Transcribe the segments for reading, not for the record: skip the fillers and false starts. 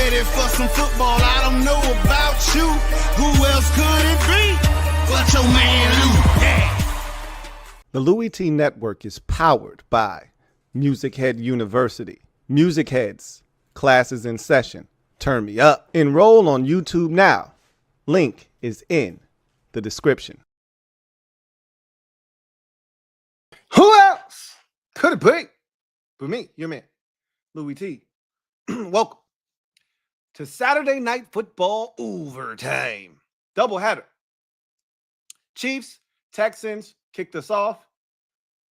ready for some football. I don't know about you. Who else could it be but your man Lou? Yeah. The Louis T Network is powered by Music Head University. Music Heads, classes in session. Turn me up. Enroll on YouTube now. Link is in the description. Who else could it be but me, your man, Louis T? Welcome to Saturday Night Football Overtime Doubleheader. Chiefs, Texans kicked us off.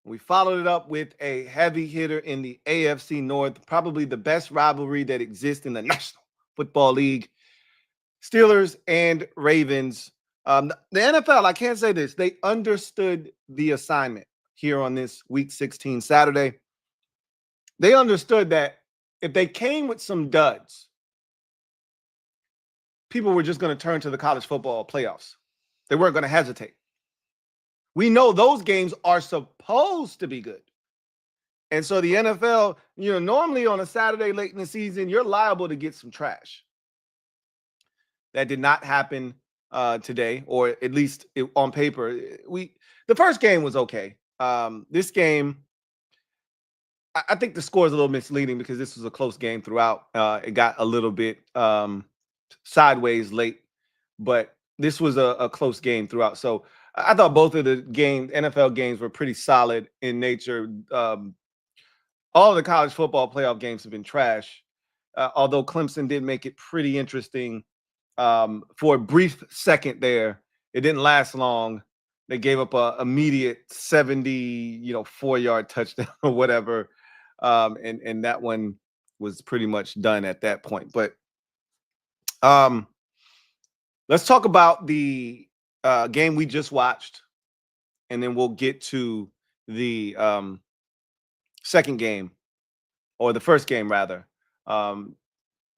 We followed it up with a heavy hitter in the AFC North, probably the best rivalry that exists in the National Football League. Steelers and Ravens. The NFL, I can't say this, they understood the assignment here on this Week 16 Saturday. They understood that if they came with some duds, people were just going to turn to the college football playoffs. They weren't going to hesitate. We know those games are supposed to be good. And so the NFL, normally on a Saturday late in the season, you're liable to get some trash. That did not happen today, or at least on paper. The first game was okay. This game, I think the score is a little misleading because this was a close game throughout. It got a little bit sideways late, but this was a close game throughout. So I thought both of the NFL games were pretty solid in nature. All of the college football playoff games have been trash, although Clemson did make it pretty interesting for a brief second there. It didn't last long. They gave up a immediate 4-yard touchdown or whatever. And that one was pretty much done at that point. But let's talk about the game we just watched, and then we'll get to the second game, or the first game rather.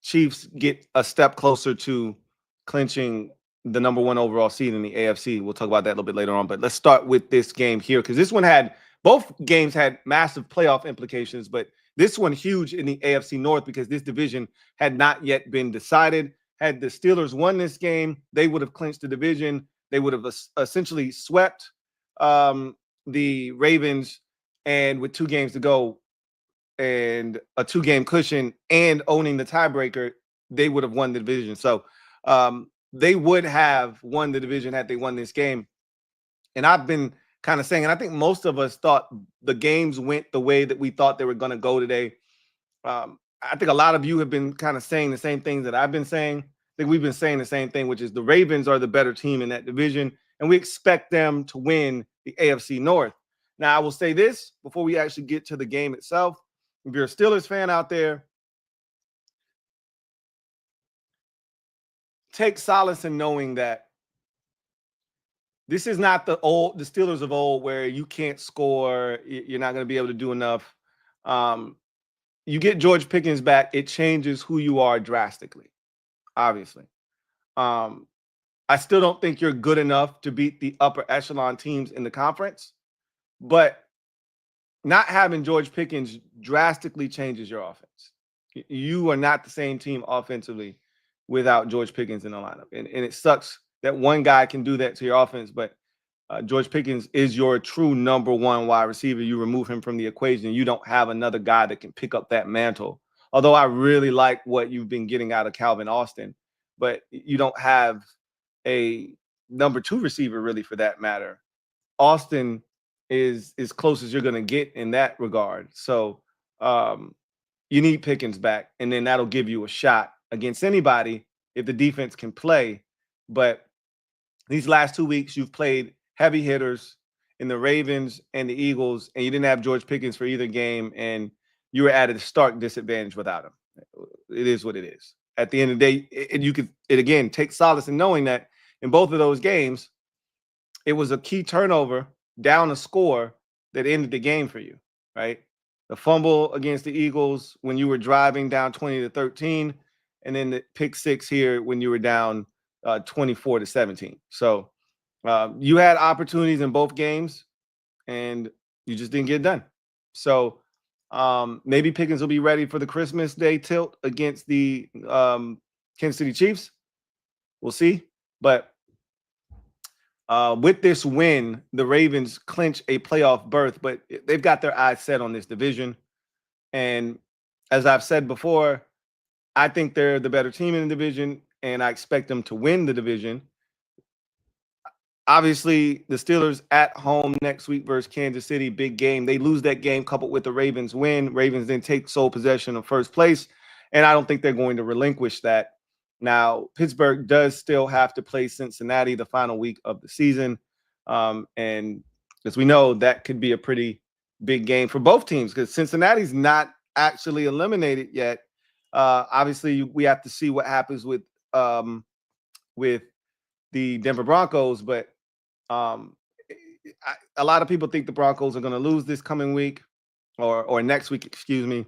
Chiefs get a step closer to clinching the number 1 overall seed in the AFC. We'll talk about that a little bit later on, but let's start with this game here, because this one both games had massive playoff implications, but this one huge in the AFC North because this division had not yet been decided. Had the Steelers won this game, they would have clinched the division. They would have essentially swept the Ravens, and with 2 games to go and a 2-game cushion and owning the tiebreaker, they would have won the division. So they would have won the division had they won this game. And I've been kind of saying, and I think most of us thought the games went the way that we thought they were going to go today. I think a lot of you have been kind of saying the same things that I've been saying. I think we've been saying the same thing, which is the Ravens are the better team in that division, and we expect them to win the AFC North. Now, I will say this before we actually get to the game itself. If you're a Steelers fan out there, take solace in knowing that this is not the Steelers of old where you can't score, you're not going to be able to do enough. You get George Pickens back, it changes who you are drastically, obviously. I still don't think you're good enough to beat the upper echelon teams in the conference, but not having George Pickens drastically changes your offense. You are not the same team offensively without George Pickens in the lineup. And it sucks that one guy can do that to your offense, but George Pickens is your true number 1 wide receiver. You remove him from the equation, you don't have another guy that can pick up that mantle. Although I really like what you've been getting out of Calvin Austin, but you don't have a number 2 receiver really for that matter. Austin is as close as you're going to get in that regard. So you need Pickens back, and then that'll give you a shot against anybody if the defense can play. But these last 2 weeks, you've played heavy hitters in the Ravens and the Eagles, and you didn't have George Pickens for either game, and you were at a stark disadvantage without him. It is what it is. At the end of the day, it again take solace in knowing that in both of those games, it was a key turnover down a score that ended the game for you, right? The fumble against the Eagles when you were driving down 20-13, and then the pick 6 here when you were down 24-17. So you had opportunities in both games, and you just didn't get it done. So Maybe Pickens will be ready for the Christmas Day tilt against the Kansas City Chiefs. We'll see. But with this win, the Ravens clinch a playoff berth, but they've got their eyes set on this division. And as I've said before, I think they're the better team in the division, and I expect them to win the division. Obviously, the Steelers at home next week versus Kansas City, big game. They lose that game coupled with the Ravens win. Ravens then take sole possession of first place, and I don't think they're going to relinquish that. Now, Pittsburgh does still have to play Cincinnati the final week of the season. And as we know, that could be a pretty big game for both teams because Cincinnati's not actually eliminated yet. Obviously, we have to see what happens with the Denver Broncos, but a lot of people think the Broncos are going to lose this coming week or next week, excuse me.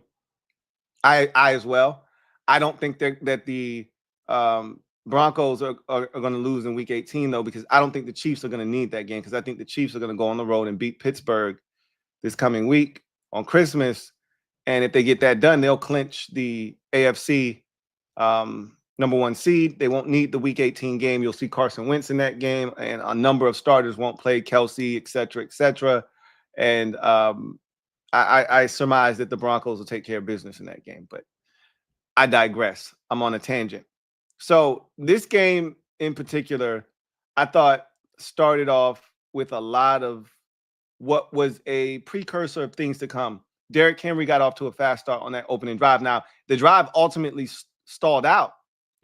I as well. I don't think that the Broncos are going to lose in week 18, though, because I don't think the Chiefs are going to need that game because I think the Chiefs are going to go on the road and beat Pittsburgh this coming week on Christmas. And if they get that done, they'll clinch the AFC number 1 seed. They won't need the week 18 game. You'll see Carson Wentz in that game, and a number of starters won't play, Kelsey, et cetera, et cetera. And I surmise that the Broncos will take care of business in that game, but I digress. I'm on a tangent. So this game in particular, I thought started off with a lot of what was a precursor of things to come. Derrick Henry got off to a fast start on that opening drive. Now, the drive ultimately stalled out,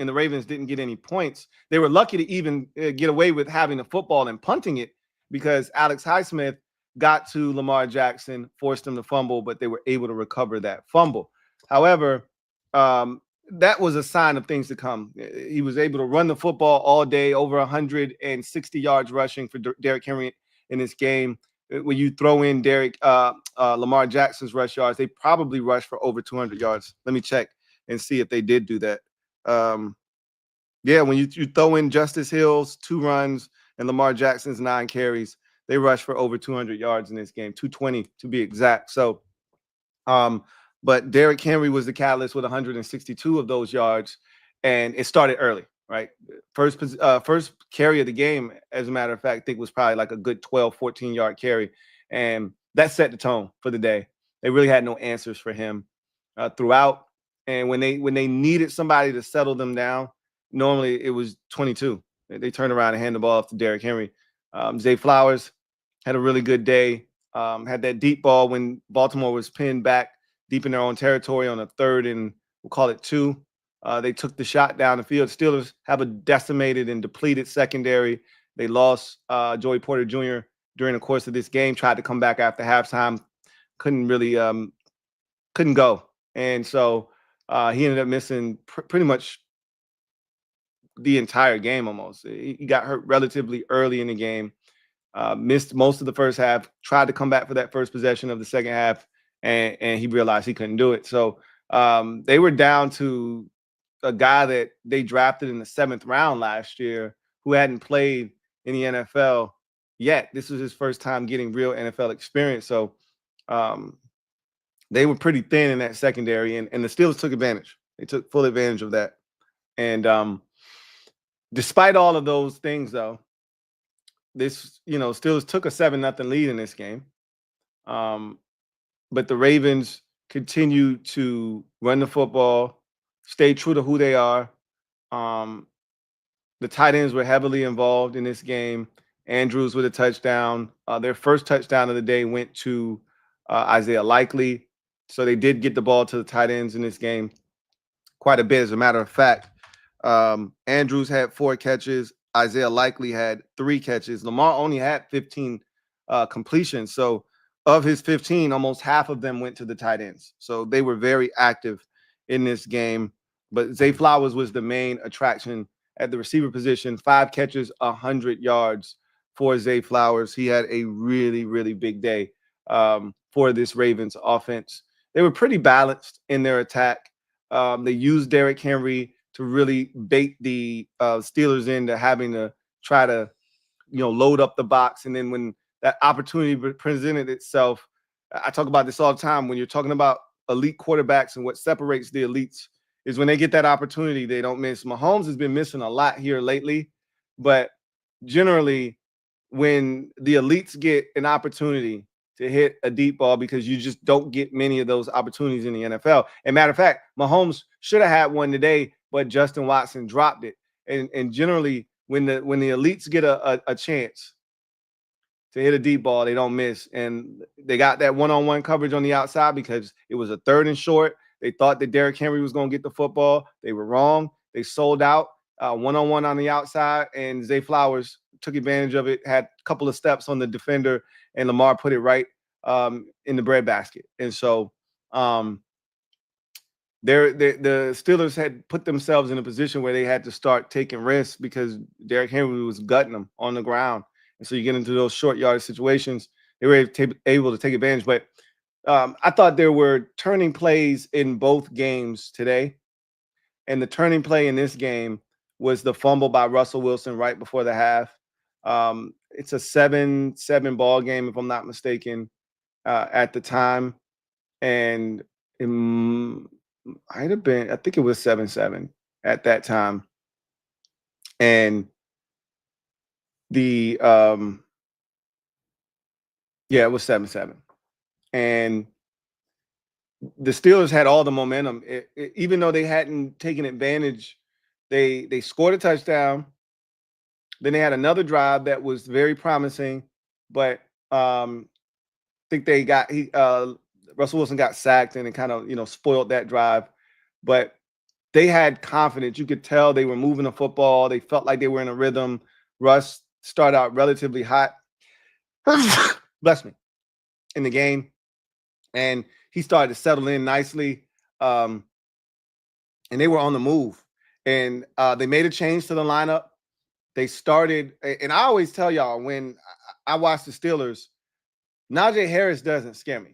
and the Ravens didn't get any points. They were lucky to even get away with having the football and punting it because Alex Highsmith got to Lamar Jackson, forced him to fumble, but they were able to recover that fumble. However, that was a sign of things to come. He was able to run the football all day, over 160 yards rushing for Derrick Henry in this game. When you throw in Lamar Jackson's rush yards, they probably rushed for over 200 yards. Let me check and see if they did do that. Yeah, when you throw in Justice Hill's 2 runs and Lamar Jackson's 9 carries, they rushed for over 200 yards in this game, 220 to be exact. So, but Derrick Henry was the catalyst with 162 of those yards, and it started early, right? First carry of the game, as a matter of fact, I think was probably like a good 12, 14-yard carry, and that set the tone for the day. They really had no answers for him throughout, and when they needed somebody to settle them down, normally it was 22. They turned around and handed the ball off to Derrick Henry. Zay Flowers had a really good day. Had that deep ball when Baltimore was pinned back deep in their own territory on a 3rd and we'll call it 2. They took the shot down the field. Steelers have a decimated and depleted secondary. They lost Joey Porter Jr. during the course of this game, tried to come back after halftime, couldn't really couldn't go. And so he ended up missing pretty much the entire game almost. He got hurt relatively early in the game, missed most of the first half, tried to come back for that first possession of the second half, and he realized he couldn't do it. So they were down to a guy that they drafted in the 7th round last year who hadn't played in the NFL yet. This was his first time getting real NFL experience. So they were pretty thin in that secondary, and the Steelers took advantage. They took full advantage of that. And despite all of those things, though, this, Steelers took a 7-0 lead in this game. But the Ravens continue to run the football, stay true to who they are. The tight ends were heavily involved in this game. Andrews with a touchdown. Their first touchdown of the day went to Isaiah Likely. So they did get the ball to the tight ends in this game quite a bit. As a matter of fact, Andrews had 4 catches. Isaiah Likely had 3 catches. Lamar only had 15 completions. So of his 15, almost half of them went to the tight ends. So they were very active in this game. But Zay Flowers was the main attraction at the receiver position. 5 catches, 100 yards for Zay Flowers. He had a really, really big day for this Ravens offense. They were pretty balanced in their attack. They used Derrick Henry to really bait the Steelers into having to try to, load up the box. And then when that opportunity presented itself, I talk about this all the time. When you're talking about elite quarterbacks and what separates the elites is when they get that opportunity, they don't miss. Mahomes has been missing a lot here lately, but generally, when the elites get an opportunity to hit a deep ball, because you just don't get many of those opportunities in the NFL. And matter of fact, Mahomes should have had one today, but Justin Watson dropped it. And generally, when the elites get a chance to hit a deep ball, they don't miss. And they got that one-on-one coverage on the outside because it was a 3rd and short. They thought that Derrick Henry was going to get the football. They were wrong. They sold out one-on-one on the outside, and Zay Flowers took advantage of it, had a couple of steps on the defender, and Lamar put it right in the breadbasket. And so the Steelers had put themselves in a position where they had to start taking risks because Derrick Henry was gutting them on the ground. And so you get into those short yardage situations, they were able to take advantage. But I thought there were turning plays in both games today. And the turning play in this game was the fumble by Russell Wilson right before the half. It's a 7-7 ball game, if I'm not mistaken, at the time. And it might have been, I think it was 7-7 at that time. And it was 7-7. And the Steelers had all the momentum. Even though they hadn't taken advantage, they scored a touchdown. Then they had another drive that was very promising, but I think they got Russell Wilson got sacked and it kind of spoiled that drive. But they had confidence. You could tell they were moving the football. They felt like they were in a rhythm. Russ started out relatively hot. Bless me. In the game. And he started to settle in nicely. And they were on the move. And they made a change to the lineup. They started, and I always tell y'all when I watch the Steelers, Najee Harris doesn't scare me.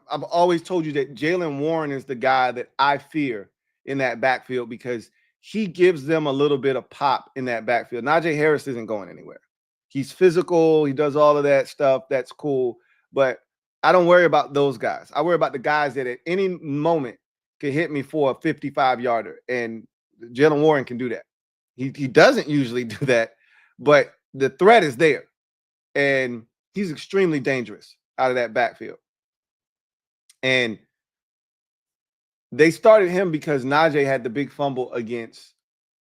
I've always told you that Jaylen Warren is the guy that I fear in that backfield because he gives them a little bit of pop in that backfield. Najee Harris isn't going anywhere. He's physical. He does all of that stuff. That's cool. But I don't worry about those guys. I worry about the guys that at any moment could hit me for a 55-yarder. And Jaylen Warren can do that. He doesn't usually do that, but the threat is there. And he's extremely dangerous out of that backfield. And they started him because Najee had the big fumble against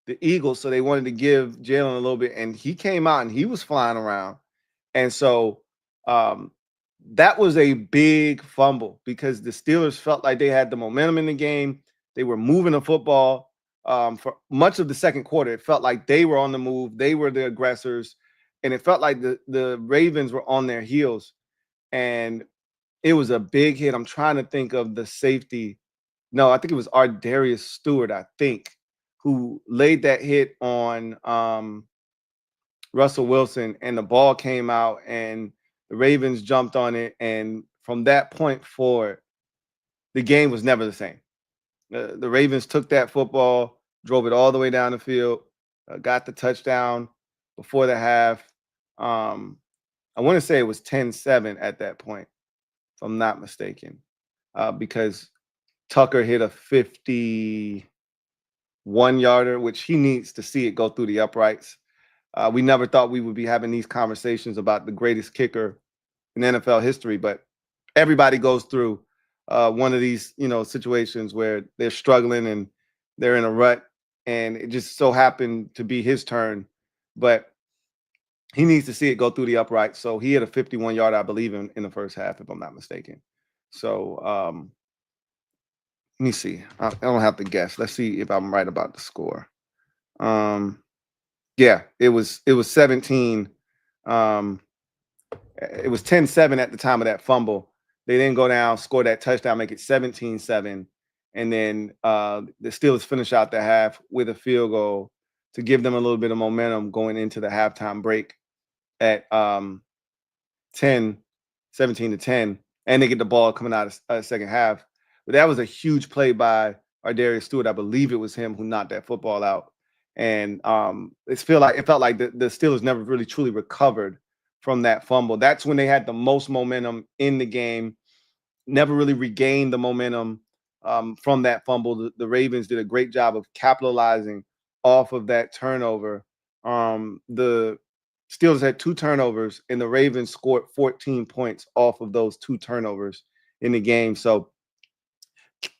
the Eagles, so they wanted to give Jaylen a little bit, and he came out and he was flying around. And so that was a big fumble because the Steelers felt like they had the momentum in the game. They were moving the football for much of the second quarter. It felt like they were on the move. They were the aggressors, and it felt like the Ravens were on their heels. And it was a big hit. I'm trying to think of the safety. No, I think it was Darius Stewart, I think, who laid that hit on Russell Wilson, and the ball came out, and the Ravens jumped on it. And from that point forward, the game was never the same. The Ravens took that football, drove it all the way down the field, got the touchdown before the half. I want to say it was 10-7 at that point, if I'm not mistaken, because Tucker hit a 51-yarder, which he needs to see it go through the uprights. We never thought we would be having these conversations about the greatest kicker in NFL history, but everybody goes through one of these, situations where they're struggling and they're in a rut, and it just so happened to be his turn. But he needs to see it go through the uprights. So he hit a 51-yarder, I believe, in the first half, if I'm not mistaken. So let me see. I don't have to guess. Let's see if I'm right about the score. Yeah, it was 17. It was 10-7 at the time of that fumble. They then go down, score that touchdown, make it 17-7. And then the Steelers finish out the half with a field goal to give them a little bit of momentum going into the halftime break at 17-10. And they get the ball coming out of the second half. But that was a huge play by Darius Stewart. I believe it was him who knocked that football out. And it felt like the Steelers never really truly recovered from that fumble. That's when they had the most momentum in the game. Never really regained the momentum from that fumble. The Ravens did a great job of capitalizing off of that turnover. The Steelers had 2 turnovers, and the Ravens scored 14 points off of those 2 turnovers in the game. So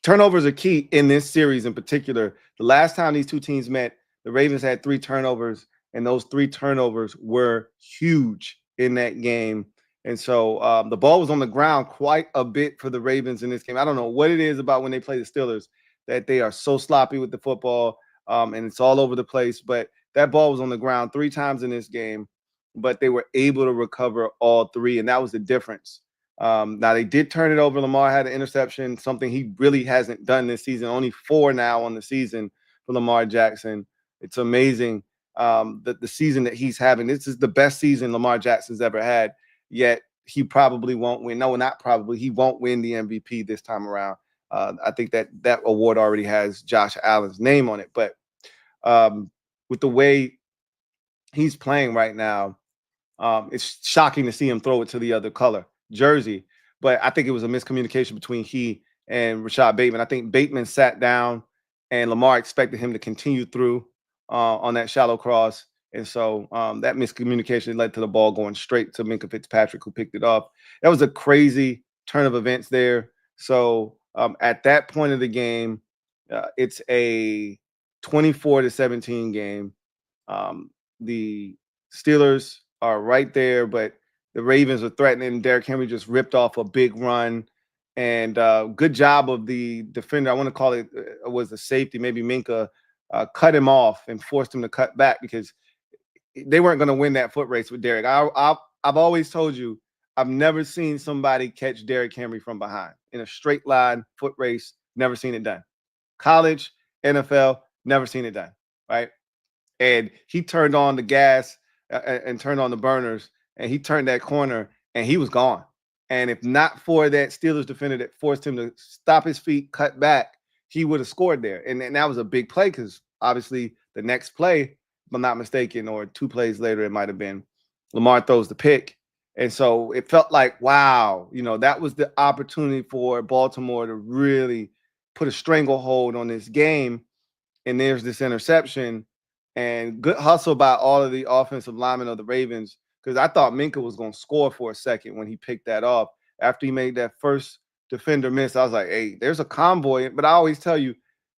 turnovers are key in this series in particular. The last time these two teams met, the Ravens had 3 turnovers, and those 3 turnovers were huge in that game. And so the ball was on the ground quite a bit for the Ravens in this game. I don't know what it is about when they play the Steelers that they are so sloppy with the football, and it's all over the place. But that ball was on the ground 3 times in this game, but they were able to recover all 3, and that was the difference. Now, they did turn it over. Lamar had an interception, something he really hasn't done this season. Only 4 now on the season for Lamar Jackson. It's amazing the season that he's having. This is the best season Lamar Jackson's ever had. Yet he probably won't win. No, not probably. He won't win the MVP this time around. I think that award already has Josh Allen's name on it. But with the way he's playing right now, it's shocking to see him throw it to the other color jersey. But I think it was a miscommunication between he and Rashad Bateman. I think Bateman sat down, and Lamar expected him to continue through on that shallow cross. And so that miscommunication led to the ball going straight to Minkah Fitzpatrick, who picked it off. That was a crazy turn of events there. So at that point of the game, it's a 24-17 game. The Steelers are right there, but the Ravens are threatening. Derrick Henry just ripped off a big run. And good job of the defender. I want to call it was the safety. Maybe Minkah cut him off and forced him to cut back because they weren't going to win that foot race with Derrick. I've always told you, I've never seen somebody catch Derrick Henry from behind in a straight line foot race. Never seen it done. College, NFL, never seen it done, right? And he turned on the gas and turned on the burners, and he turned that corner, and he was gone. And if not for that Steelers defender that forced him to stop his feet, cut back, he would have scored there. And that was a big play because obviously the next play, if I'm not mistaken, or 2 plays later, it might have been, Lamar throws the pick. And so it felt like, wow, that was the opportunity for Baltimore to really put a stranglehold on this game. And there's this interception and good hustle by all of the offensive linemen of the Ravens, because I thought Minkah was going to score for a second when he picked that off. After he made that first defender miss, I was like, hey, there's a convoy. But I always tell you,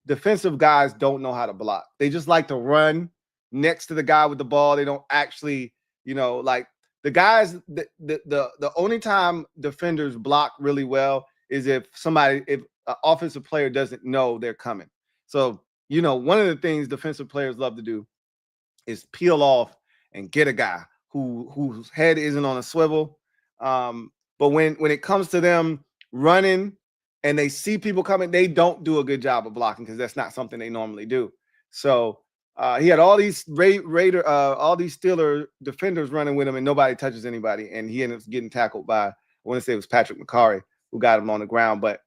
defensive guys don't know how to block. They just like to run next to the guy with the ball. They don't actually, like the guys, the only time defenders block really well is if an offensive player doesn't know they're coming. So, one of the things defensive players love to do is peel off and get a guy whose head isn't on a swivel. But when it comes to them running and they see people coming, they don't do a good job of blocking because that's not something they normally do. So he had all these all these Steeler defenders running with him, and nobody touches anybody. And he ended up getting tackled by, I want to say it was Patrick McCarry who got him on the ground. But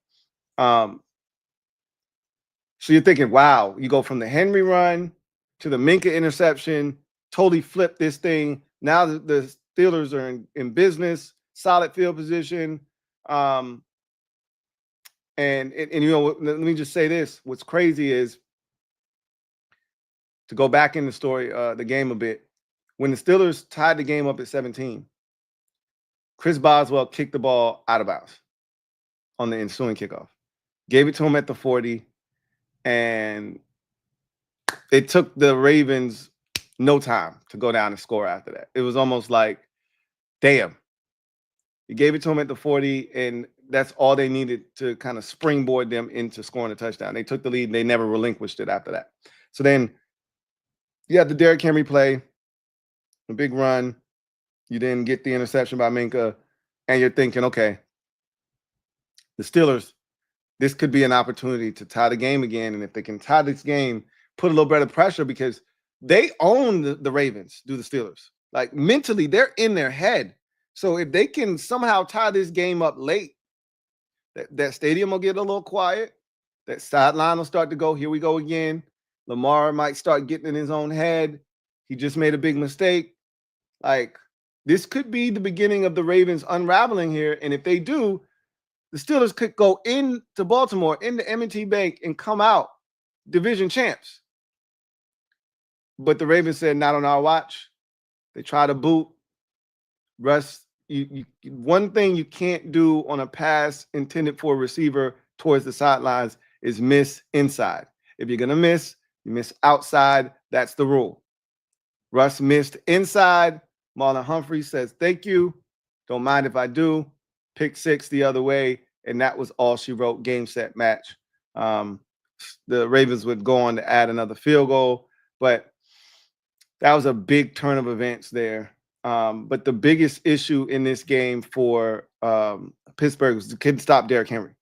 so you're thinking, wow, you go from the Henry run to the Minkah interception, totally flip this thing. Now the Steelers are in business, solid field position. And let me just say this. What's crazy is, to go back in the story, the game a bit, when the Steelers tied the game up at 17, Chris Boswell kicked the ball out of bounds on the ensuing kickoff. Gave it to him at the 40, and it took the Ravens no time to go down and score after that. It was almost like, damn. He gave it to him at the 40, and that's all they needed to kind of springboard them into scoring a touchdown. They took the lead, and they never relinquished it after that. So then you had the Derrick Henry play, a big run. You didn't get the interception by Minkah, and you're thinking, okay, the Steelers, this could be an opportunity to tie the game again. And if they can tie this game, put a little bit of pressure, because they own the Ravens, do the Steelers. Like, mentally, they're in their head. So if they can somehow tie this game up late, that stadium will get a little quiet. That sideline will start to go, here we go again. Lamar might start getting in his own head. He just made a big mistake. Like, this could be the beginning of the Ravens unraveling here. And if they do, the Steelers could go into Baltimore, into M&T Bank, and come out division champs. But the Ravens said, not on our watch. They try to boot. Russ, one thing you can't do on a pass intended for a receiver towards the sidelines is miss inside. If you're going to miss, you miss outside. That's the rule. Russ missed inside. Marlon Humphrey says, thank you. Don't mind if I do. Pick 6 the other way. And that was all she wrote. Game, set, match. The Ravens would go on to add another field goal. But that was a big turn of events there. But the biggest issue in this game for Pittsburgh was the kid stop Derrick Henry.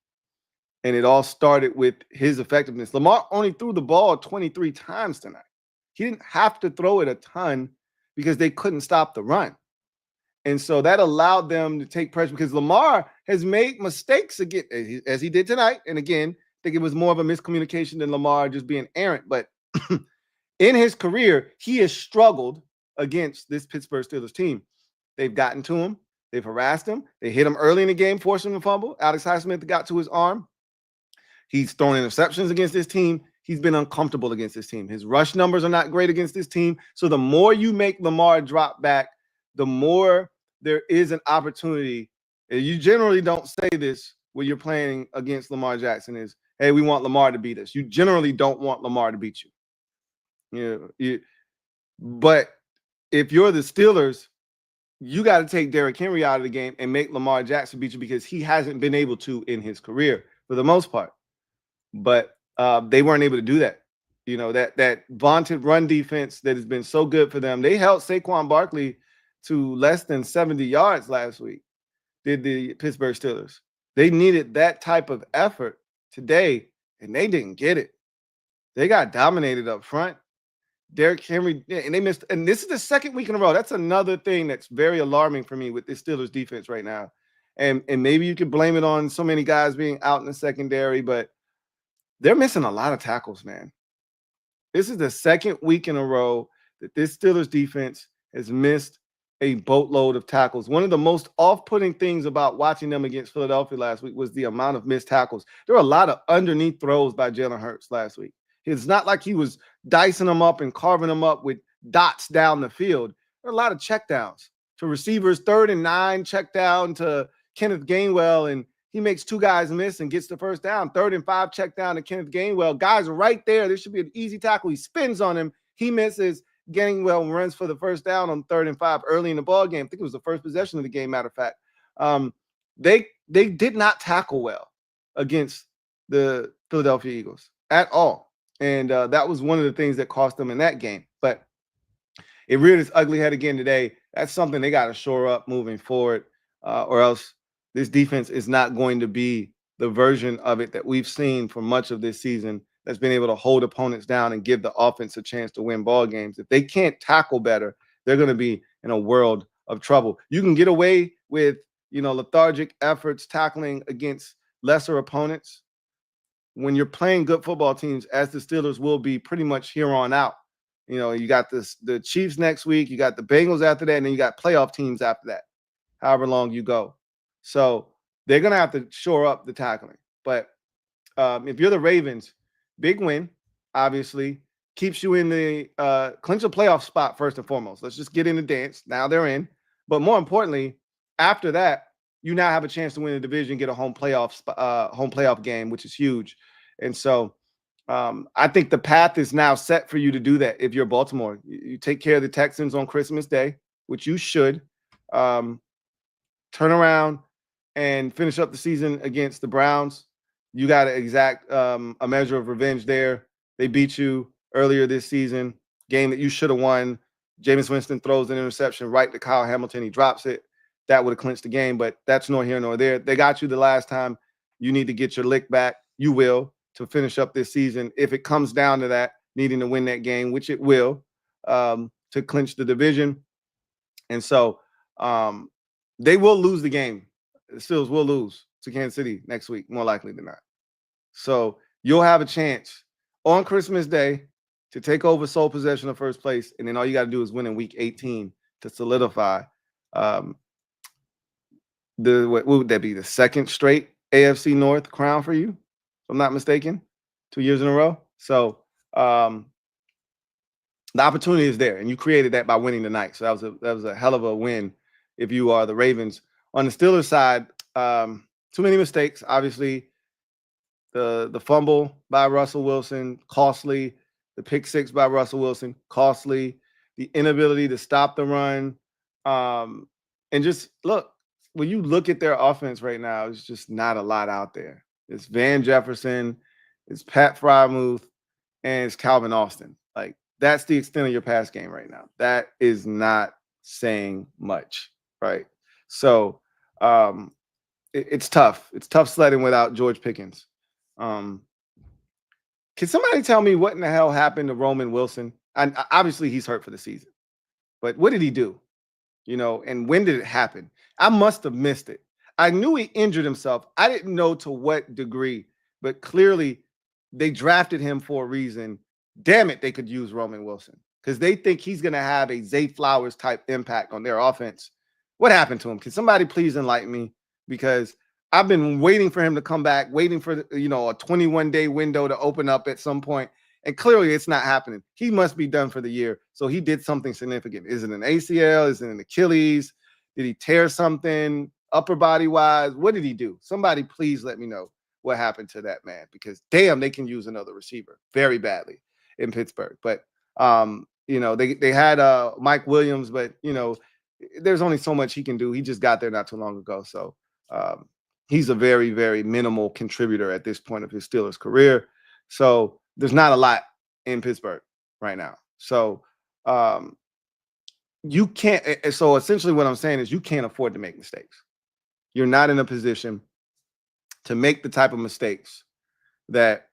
And it all started with his effectiveness. Lamar only threw the ball 23 times tonight. He didn't have to throw it a ton because they couldn't stop the run. And so that allowed them to take pressure because Lamar has made mistakes again, as he did tonight. And again, I think it was more of a miscommunication than Lamar just being errant. But in his career, he has struggled against this Pittsburgh Steelers team. They've gotten to him. They've harassed him. They hit him early in the game, forced him to fumble. Alex Highsmith got to his arm. He's thrown interceptions against this team. He's been uncomfortable against this team. His rush numbers are not great against this team. So the more you make Lamar drop back, the more there is an opportunity. And you generally don't say this when you're playing against Lamar Jackson is, hey, we want Lamar to beat us. You generally don't want Lamar to beat you. But if you're the Steelers, you got to take Derrick Henry out of the game and make Lamar Jackson beat you because he hasn't been able to in his career for the most part. But they weren't able to do that. You know, that vaunted run defense that has been so good for them. They held Saquon Barkley to less than 70 yards last week, did the Pittsburgh Steelers. They needed that type of effort today, and they didn't get it. They got dominated up front. Derrick Henry, and they missed, and this is the second week in a row. That's another thing that's very alarming for me with this Steelers defense right now. And maybe you could blame it on so many guys being out in the secondary, but they're missing a lot of tackles, man. This is the second week in a row that this Steelers defense has missed a boatload of tackles. One of the most off-putting things about watching them against Philadelphia last week was the amount of missed tackles. There were a lot of underneath throws by Jalen Hurts last week. It's not like he was dicing them up and carving them up with dots down the field. There are a lot of checkdowns to receivers, 3rd and 9, check down to Kenneth Gainwell, and he makes 2 guys miss and gets the first down. 3rd and 5, check down to Kenneth Gainwell. Guys are right there. This should be an easy tackle. He spins on him. He misses. Gainwell runs for the first down on 3rd and 5 early in the ball game. I think it was the first possession of the game, matter of fact. They did not tackle well against the Philadelphia Eagles at all. And that was one of the things that cost them in that game. But it reared its ugly head again today. That's something they got to shore up moving forward, or else this defense is not going to be the version of it that we've seen for much of this season that's been able to hold opponents down and give the offense a chance to win ball games. If they can't tackle better, they're going to be in a world of trouble. You can get away with, lethargic efforts tackling against lesser opponents when you're playing good football teams, as the Steelers will be pretty much here on out. You got the Chiefs next week, you got the Bengals after that, and then you got playoff teams after that, however long you go. So they're going to have to shore up the tackling. But if you're the Ravens, big win, obviously, keeps you in the clinch a playoff spot first and foremost. Let's just get in the dance. Now they're in. But more importantly, after that, you now have a chance to win the division, get a home playoff game, which is huge. And so I think the path is now set for you to do that. If you're Baltimore, you take care of the Texans on Christmas Day, which you should. Turn around and finish up the season against the Browns. You got to exact a measure of revenge there. They beat you earlier this season, game that you should have won. Jameis Winston throws an interception right to Kyle Hamilton. He drops it. That would have clinched the game, but that's nor here nor there. They got you the last time. You need to get your lick back. You will, to finish up this season. If it comes down to that, needing to win that game, which it will, to clinch the division. And so they will lose the game. The Steelers will lose to Kansas City next week, more likely than not. So you'll have a chance on Christmas Day to take over sole possession of first place, and then all you got to do is win in week 18 to solidify what would that be? The second straight AFC North crown for you, if I'm not mistaken, 2 years in a row. So the opportunity is there, and you created that by winning tonight. So that was a hell of a win if you are the Ravens. On the Steelers side, too many mistakes. Obviously, the fumble by Russell Wilson, costly. The pick six by Russell Wilson, costly. The inability to stop the run. And just look, when you look at their offense right now, it's just not a lot out there. It's Van Jefferson, it's Pat Frymuth, and it's Calvin Austin. Like, that's the extent of your pass game right now. That is not saying much, right? So it's tough. It's tough sledding without George Pickens. Can somebody tell me what in the hell happened to Roman Wilson? And obviously he's hurt for the season, but what did he do? And when did it happen? I must have missed it. I knew he injured himself. I didn't know to what degree, but clearly they drafted him for a reason. Damn it, they could use Roman Wilson because they think he's going to have a Zay Flowers type impact on their offense. What happened to him? Can somebody please enlighten me? Because I've been waiting for him to come back, waiting for, a 21-day window to open up at some point. And clearly it's not happening. He must be done for the year. So he did something significant. Is it an ACL? Is it an Achilles? Did he tear something upper body wise? What did he do? Somebody please let me know what happened to that man, because damn, they can use another receiver very badly in Pittsburgh. But, they had Mike Williams, but, there's only so much he can do. He just got there not too long ago. So he's a very, very minimal contributor at this point of his Steelers career. So there's not a lot in Pittsburgh right now. So you can't. So essentially what I'm saying is you can't afford to make mistakes. You're not in a position to make the type of mistakes that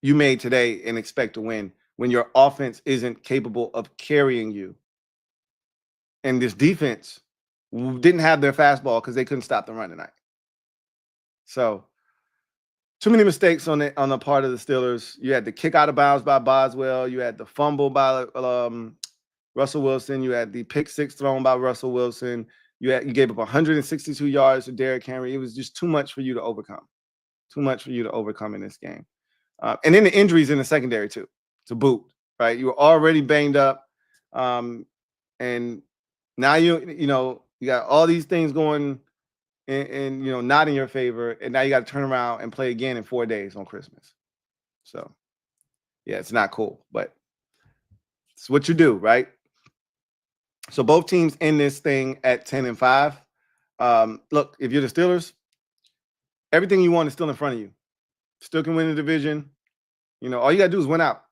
you made today and expect to win when your offense isn't capable of carrying you. And this defense didn't have their fastball because they couldn't stop the run tonight. So too many mistakes on the part of the Steelers. You had the kick out of bounds by Boswell. You had the fumble by Russell Wilson. You had the pick six thrown by Russell Wilson. You gave up 162 yards to Derrick Henry. It was just too much for you to overcome. Too much for you to overcome in this game. And then the injuries in the secondary too, to boot, right? You were already banged up. And now you got all these things going and not in your favor, and now you got to turn around and play again in 4 days on Christmas. So yeah, it's not cool, but it's what you do, right? So both teams end this thing at 10-5. Look, if you're the Steelers, everything you want is still in front of you. Still can win the division. All you got to do is win out.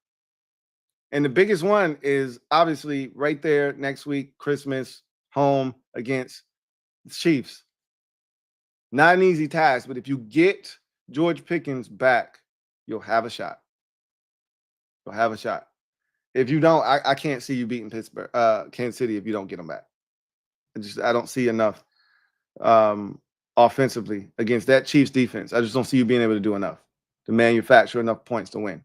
And the biggest one is obviously right there next week, Christmas, home against the Chiefs. Not an easy task, but if you get George Pickens back, you'll have a shot. You'll have a shot. If you don't, I can't see you beating Kansas City if you don't get him back. I don't see enough offensively against that Chiefs defense. I just don't see you being able to do enough to manufacture enough points to win.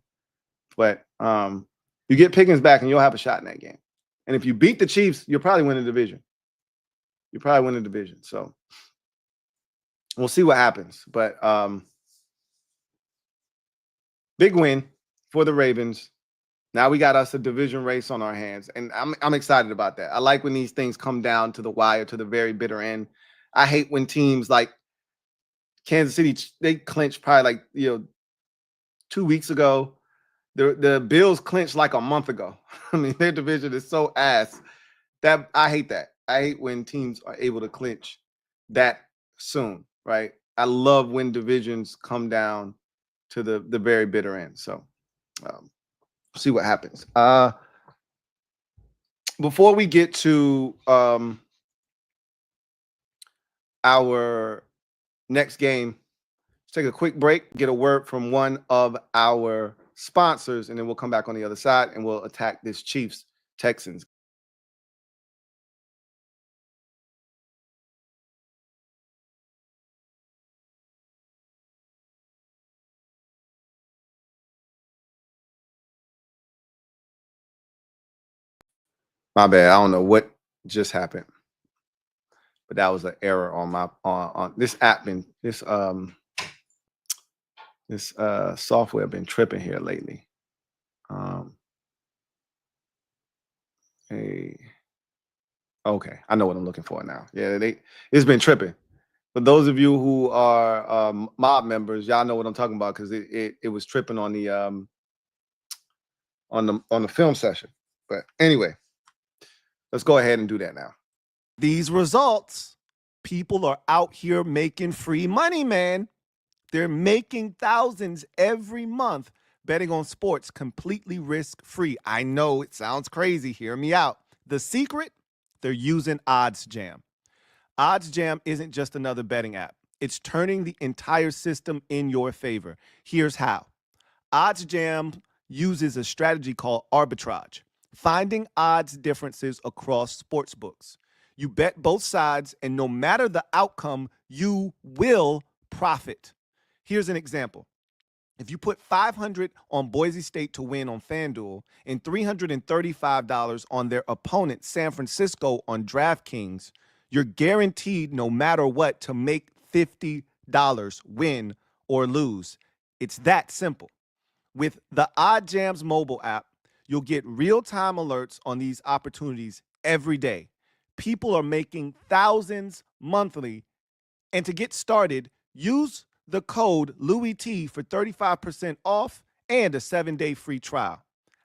But you get Pickens back and you'll have a shot in that game. And if you beat the Chiefs, you'll probably win the division. So we'll see what happens. But big win for the Ravens. Now we got us a division race on our hands, and I'm excited about that. I like when these things come down to the wire, to the very bitter end. I hate when teams like Kansas City, they clinched probably 2 weeks ago. The Bills clinched like a month ago. I mean, their division is so ass that I hate that. I hate when teams are able to clinch that soon, right? I love when divisions come down to the very bitter end. So see what happens. Before we get to our next game, let's take a quick break, get a word from one of our sponsors, and then we'll come back on the other side and we'll attack this Chiefs Texans. My bad. I don't know what just happened. but that was an error on my on this app. This software been tripping here lately. Hey, okay, I know what I'm looking for now. Yeah, it's been tripping. For those of you who are mob members, y'all know what I'm talking about because it was tripping on the film session. But anyway, let's go ahead and do that now. These results, people are out here making free money, man. They're making thousands every month betting on sports completely risk-free. I know it sounds crazy. Hear me out. The secret, they're using OddsJam. OddsJam isn't just another betting app. It's turning the entire system in your favor. Here's how. OddsJam uses a strategy called arbitrage, finding odds differences across sports books. You bet both sides, and no matter the outcome, you will profit. Here's an example. If you put $500 on Boise State to win on FanDuel and $335 on their opponent, San Francisco, on DraftKings, you're guaranteed no matter what to make $50, win or lose. It's that simple. With the OddsJam's mobile app, you'll get real-time alerts on these opportunities every day. People are making thousands monthly. And to get started, use the code LouisT for 35% off and a 7-day free trial.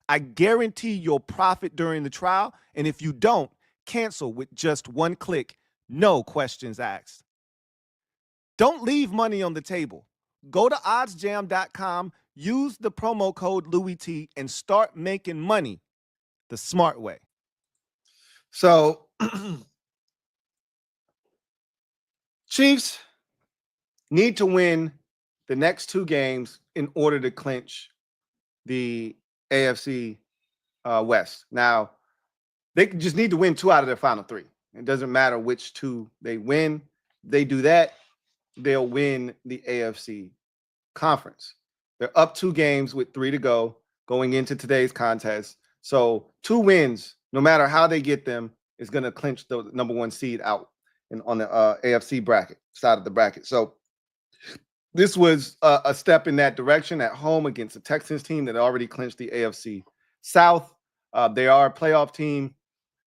I guarantee you'll profit during the trial, and if you don't, cancel with just one click, no questions asked. Don't leave money on the table. Go to oddsjam.com, use the promo code LouisT, and start making money the smart way. So, Chiefs need to win the next 2 games in order to clinch the AFC West. Now, they just need to win 2 out of their final 3. It doesn't matter which 2 they win. They do that, they'll win the AFC conference. They're up 2 games with 3 to go going into today's contest. So 2 wins, no matter how they get them, is going to clinch the number 1 seed out on the AFC bracket side of the bracket. So this was a step in that direction at home against the Texans team that already clinched the AFC South. They are a playoff team,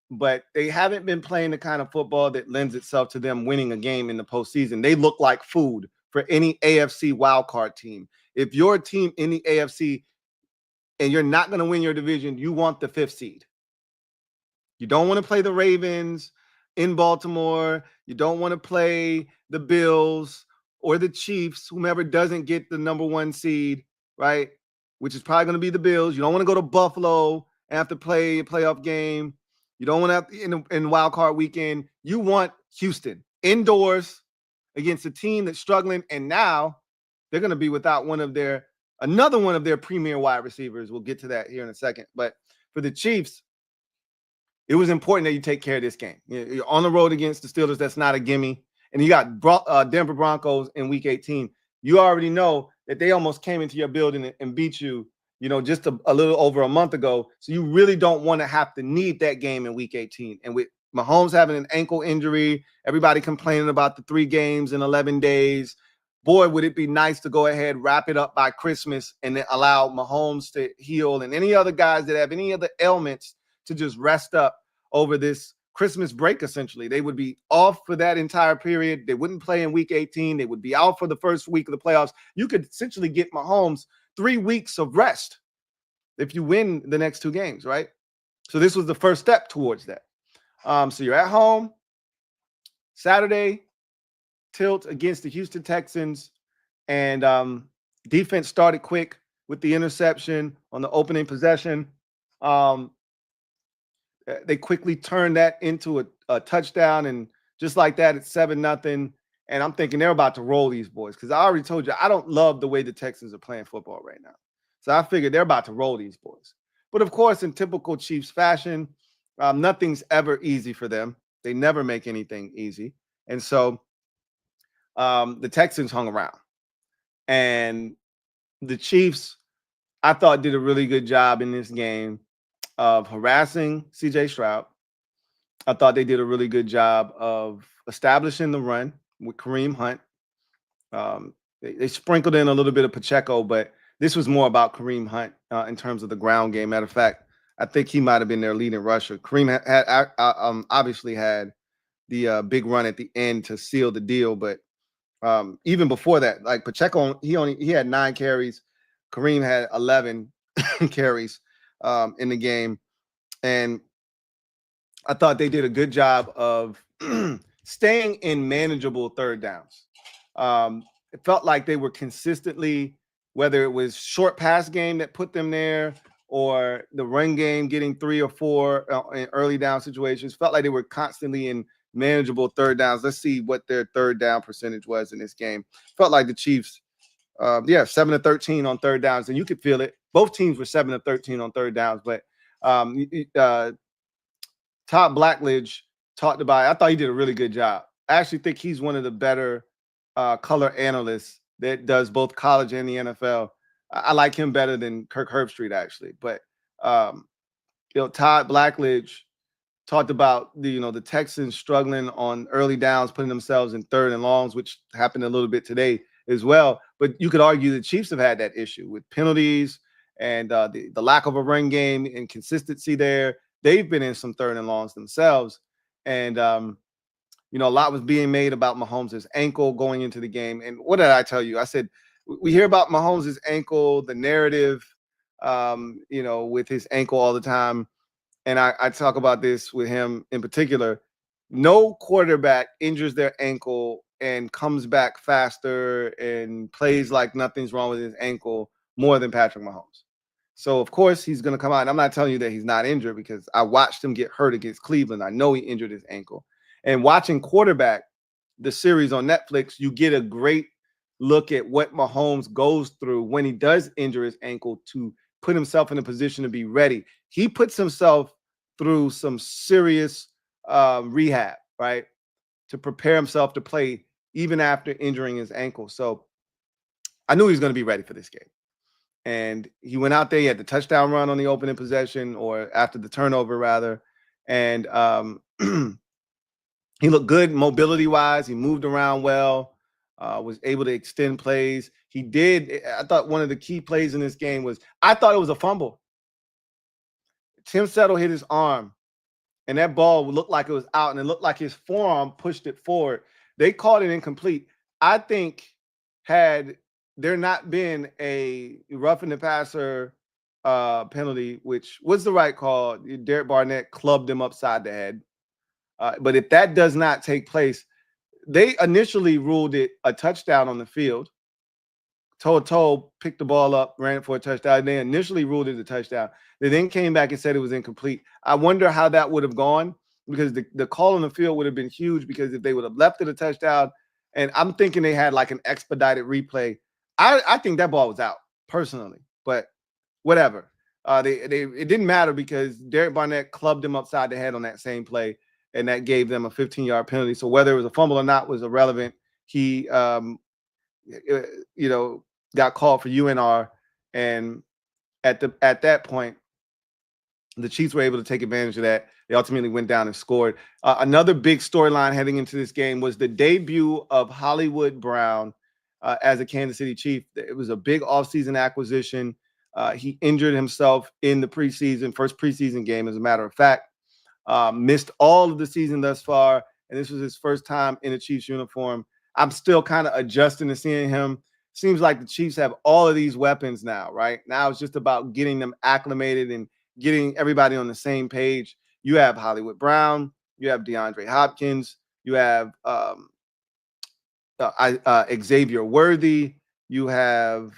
but they haven't been playing the kind of football that lends itself to them winning a game in the postseason. They look like food for any AFC wildcard team. If you're a team in the AFC and you're not going to win your division, you want the 5th seed. You don't want to play the Ravens in Baltimore. You don't want to play the Bills or the Chiefs, whomever doesn't get the number 1 seed, right? Which is probably going to be the Bills. You don't want to go to Buffalo and have to play a playoff game. You don't want to have in wild card weekend. You want Houston indoors against a team that's struggling, and now they're going to be without another one of their premier wide receivers. We'll get to that here in a second. But for the Chiefs, it was important that you take care of this game. You're on the road against the Steelers. That's not a gimme. And you got Denver Broncos in Week 18. You already know that they almost came into your building and beat you, just a little over a month ago. So you really don't want to have to need that game in Week 18. And with Mahomes having an ankle injury, everybody complaining about the 3 games in 11 days. Boy, would it be nice to go ahead, wrap it up by Christmas, and then allow Mahomes to heal and any other guys that have any other ailments to just rest up over this Christmas break. Essentially, they would be off for that entire period. They wouldn't play in Week 18. They would be out for the first week of the playoffs. You could essentially get Mahomes 3 weeks of rest if you win the next 2 games, right? So this was the first step towards that. So you're at home Saturday, tilt against the Houston Texans, and defense started quick with the interception on the opening possession. They quickly turned that into a touchdown, and just like that, it's 7-0. And I'm thinking they're about to roll these boys because I already told you I don't love the way the Texans are playing football right now. So I figured they're about to roll these boys. But of course, in typical Chiefs fashion, nothing's ever easy for them. They never make anything easy. And so the Texans hung around. And the Chiefs, I thought, did a really good job in this game of harassing C.J. Stroud, I thought they did a really good job of establishing the run with Kareem Hunt. They sprinkled in a little bit of Pacheco, but this was more about Kareem Hunt in terms of the ground game. Matter of fact, I think he might have been their leading rusher. Kareem had obviously had the big run at the end to seal the deal, but even before that, like Pacheco, he had 9 carries. Kareem had 11 carries in the game, and I thought they did a good job of staying in manageable third downs. It felt like they were consistently, whether it was short pass game that put them there or the run game getting 3 or 4 in early down situations, felt like they were constantly in manageable third downs. Let's see what their third down percentage was in this game. Felt like the Chiefs, 7 of 13 on third downs, and you could feel it. Both teams were 7 of 13 on third downs, but Todd Blackledge talked about it. I thought he did a really good job. I actually think he's one of the better color analysts that does both college and the NFL. I like him better than Kirk Herbstreit, actually. But Todd Blackledge talked about the Texans struggling on early downs, putting themselves in third and longs, which happened a little bit today as well. But you could argue the Chiefs have had that issue with penalties and the lack of a run game and consistency there. They've been in some third and longs themselves. And, a lot was being made about Mahomes' ankle going into the game. And what did I tell you? I said, we hear about Mahomes' ankle, the narrative, with his ankle all the time. And I talk about this with him in particular. No quarterback injures their ankle and comes back faster and plays like nothing's wrong with his ankle more than Patrick Mahomes. So, of course, he's going to come out. And I'm not telling you that he's not injured because I watched him get hurt against Cleveland. I know he injured his ankle. And watching Quarterback, the series on Netflix, you get a great look at what Mahomes goes through when he does injure his ankle to put himself in a position to be ready. He puts himself through some serious rehab, right, to prepare himself to play even after injuring his ankle. So I knew he was going to be ready for this game. And he went out there, he had the touchdown run on the opening possession, or after the turnover, rather. And he looked good mobility-wise. He moved around well, was able to extend plays. He did. I thought one of the key plays in this game was, I thought it was a fumble. Tim Settle hit his arm, and that ball looked like it was out, and it looked like his forearm pushed it forward. They called it incomplete. I think had there not been a roughing the passer penalty, which was the right call, Derek Barnett clubbed him upside the head. But if that does not take place, they initially ruled it a touchdown on the field. Toe picked the ball up, ran it for a touchdown. They initially ruled it a touchdown. They then came back and said it was incomplete. I wonder how that would have gone, because the call on the field would have been huge, because if they would have left it a touchdown, and I'm thinking they had like an expedited replay, I think that ball was out personally, but whatever. It didn't matter because Derek Barnett clubbed him upside the head on that same play, and that gave them a 15-yard penalty. So whether it was a fumble or not was irrelevant. He, got called for UNR, and at that point, the Chiefs were able to take advantage of that. They ultimately went down and scored. Another big storyline heading into this game was the debut of Hollywood Brown as a Kansas City Chief. It was a big offseason acquisition. He injured himself in the first preseason game, as a matter of fact. Missed all of the season thus far, and this was his first time in a Chiefs uniform. I'm still kind of adjusting to seeing him. Seems like the Chiefs have all of these weapons now, right? Now it's just about getting them acclimated and getting everybody on the same page. You have Hollywood Brown, you have DeAndre Hopkins, you have Xavier Worthy, you have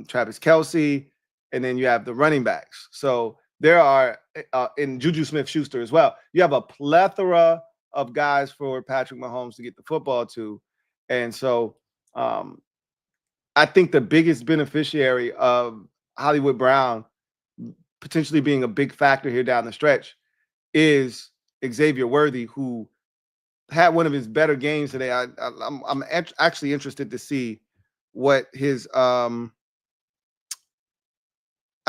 Travis Kelce, and then you have the running backs. So there are, in Juju Smith-Schuster as well, you have a plethora of guys for Patrick Mahomes to get the football to. And so I think the biggest beneficiary of Hollywood Brown potentially being a big factor here down the stretch is Xavier Worthy, who had one of his better games today. I'm actually interested to see what his I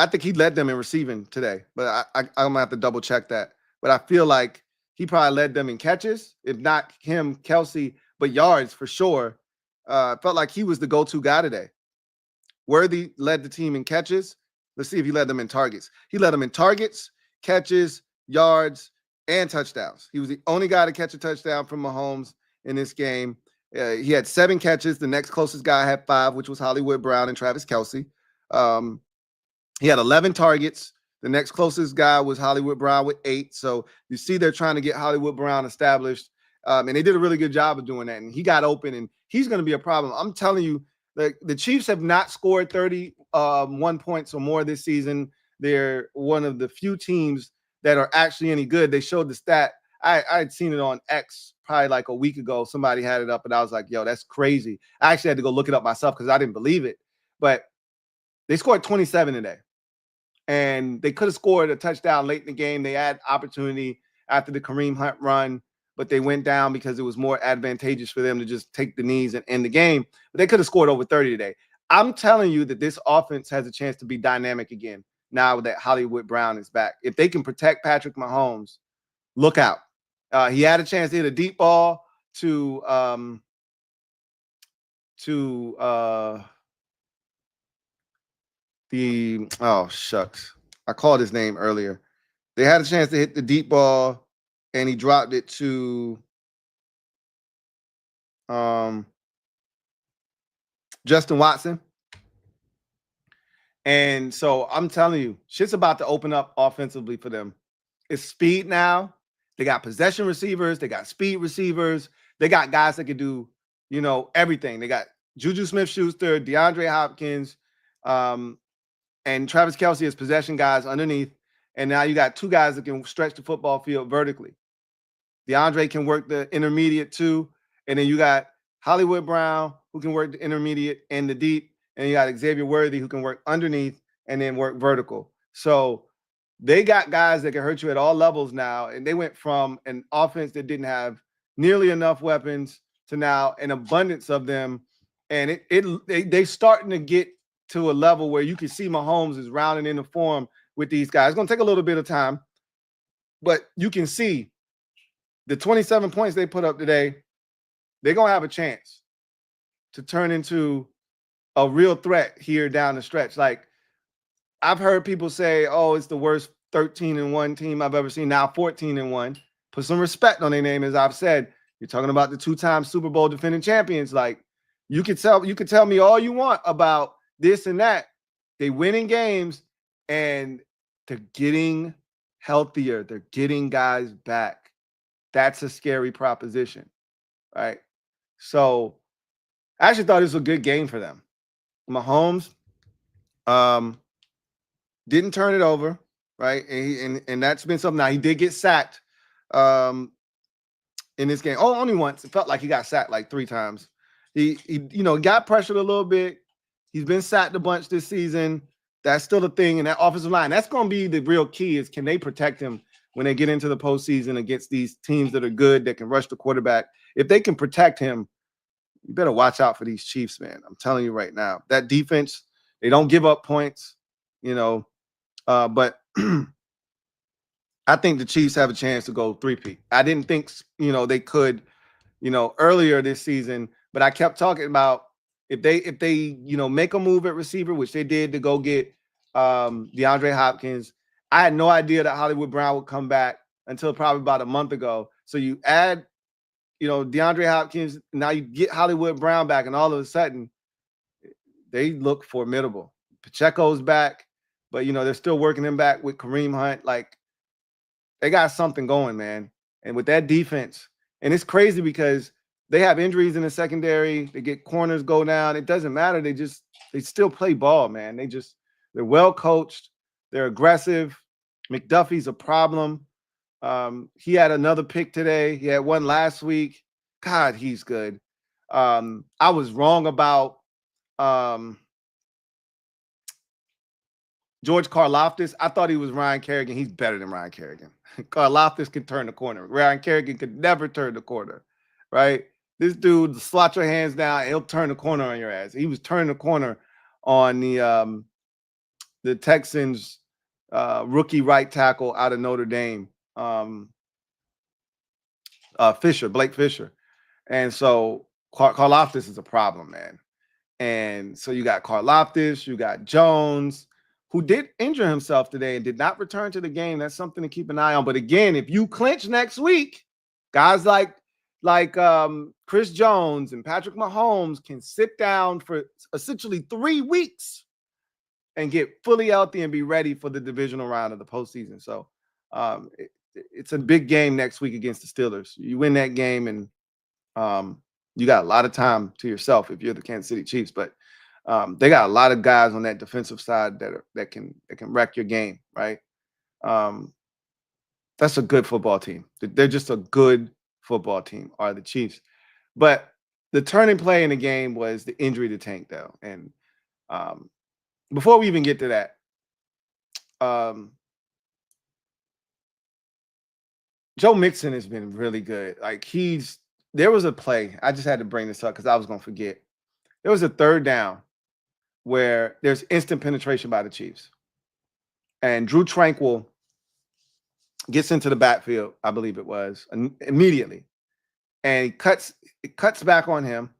think he led them in receiving today, but I'm gonna have to double check that. But I feel like he probably led them in catches. If not him, Kelsey, but yards for sure. Felt like he was the go-to guy today. Worthy led the team in catches. Let's see if he led them in targets. He led them in targets, catches, yards, and touchdowns. He was the only guy to catch a touchdown from Mahomes in this game. He had 7 catches. The next closest guy had 5, which was Hollywood Brown and Travis Kelce. He had 11 targets. The next closest guy was Hollywood Brown with 8. So you see they're trying to get Hollywood Brown established. And they did a really good job of doing that. And he got open, and he's going to be a problem. I'm telling you, the Chiefs have not scored 31 points or more this season. They're one of the few teams that are actually any good. They showed the stat. I had seen it on X probably like a week ago. Somebody had it up, and I was like, yo, that's crazy. I actually had to go look it up myself because I didn't believe it. But they scored 27 today. And they could have scored a touchdown late in the game. They had opportunity after the Kareem Hunt run, but they went down because it was more advantageous for them to just take the knees and end the game. But they could have scored over 30 today. I'm telling you that this offense has a chance to be dynamic again now that Hollywood Brown is back. If they can protect Patrick Mahomes, look out. He had a chance to hit a deep ball to oh shucks, I called his name earlier. They had a chance to hit the deep ball, and he dropped it to Justin Watson. And so I'm telling you, shit's about to open up offensively for them. It's speed now. They got possession receivers. They got speed receivers. They got guys that can do, everything. They got Juju Smith-Schuster, DeAndre Hopkins, and Travis Kelce as possession guys underneath. And now you got 2 guys that can stretch the football field vertically. DeAndre can work the intermediate too. And then you got Hollywood Brown, who can work the intermediate and the deep. And you got Xavier Worthy, who can work underneath and then work vertical. So they got guys that can hurt you at all levels now. And they went from an offense that didn't have nearly enough weapons to now an abundance of them. And they starting to get to a level where you can see Mahomes is rounding into form with these guys. It's going to take a little bit of time, but you can see the 27 points they put up today, they're going to have a chance to turn into a real threat here down the stretch. Like, I've heard people say, oh, it's the worst 13-1 team I've ever seen. Now 14-1. Put some respect on their name. As I've said, you're talking about the 2-time Super Bowl defending champions. Like, you could tell me all you want about this and that. They winning games, and they're getting healthier. They're getting guys back. That's a scary proposition, right? So I actually thought this was a good game for them. Mahomes didn't turn it over, right? And that's been something. Now, he did get sacked in this game. Oh, only once. It felt like he got sacked like 3 times. He got pressured a little bit. He's been sacked a bunch this season. That's still a thing in that offensive line. That's going to be the real key, is can they protect him when they get into the postseason against these teams that are good, that can rush the quarterback. If they can protect him, you better watch out for these Chiefs, man. I'm telling you right now. That defense, they don't give up points, but I think the Chiefs have a chance to go 3-peat. I didn't think, they could, earlier this season, but I kept talking about if they make a move at receiver, which they did to go get DeAndre Hopkins. I had no idea that Hollywood Brown would come back until probably about a month ago. So you add, DeAndre Hopkins, now you get Hollywood Brown back, and all of a sudden they look formidable. Pacheco's back, but they're still working him back with Kareem Hunt. Like, they got something going, man. And with that defense, and it's crazy because they have injuries in the secondary. They get corners go down. It doesn't matter. They still play ball, man. They're well coached. They're aggressive. McDuffie's a problem. He had another pick today. He had one last week. God, he's good. I was wrong about George Karlaftis. I thought he was Ryan Kerrigan. He's better than Ryan Kerrigan. Karlaftis can turn the corner. Ryan Kerrigan could never turn the corner, right? This dude, slot your hands down, he'll turn the corner on your ass. He was turning the corner on the Texans rookie right tackle out of Notre Dame. Blake Fisher. And so Karlaftis is a problem, man. And so you got Karlaftis, you got Jones, who did injure himself today and did not return to the game. That's something to keep an eye on. But again, if you clinch next week, guys like Chris Jones and Patrick Mahomes can sit down for essentially 3 weeks and get fully healthy and be ready for the divisional round of the postseason. So it's a big game next week against the Steelers. You win that game, and you got a lot of time to yourself if you're the Kansas City Chiefs. But they got a lot of guys on that defensive side that can wreck your game, right? That's a good football team. They're just a good football team, are the Chiefs. But the turning play in the game was the injury to Tank Dell. And before we even get to that, Joe Mixon has been really good. Like, there was a play. I just had to bring this up because I was going to forget. There was a third down where there's instant penetration by the Chiefs. And Drew Tranquil gets into the backfield, I believe it was, immediately. And it cuts back on him.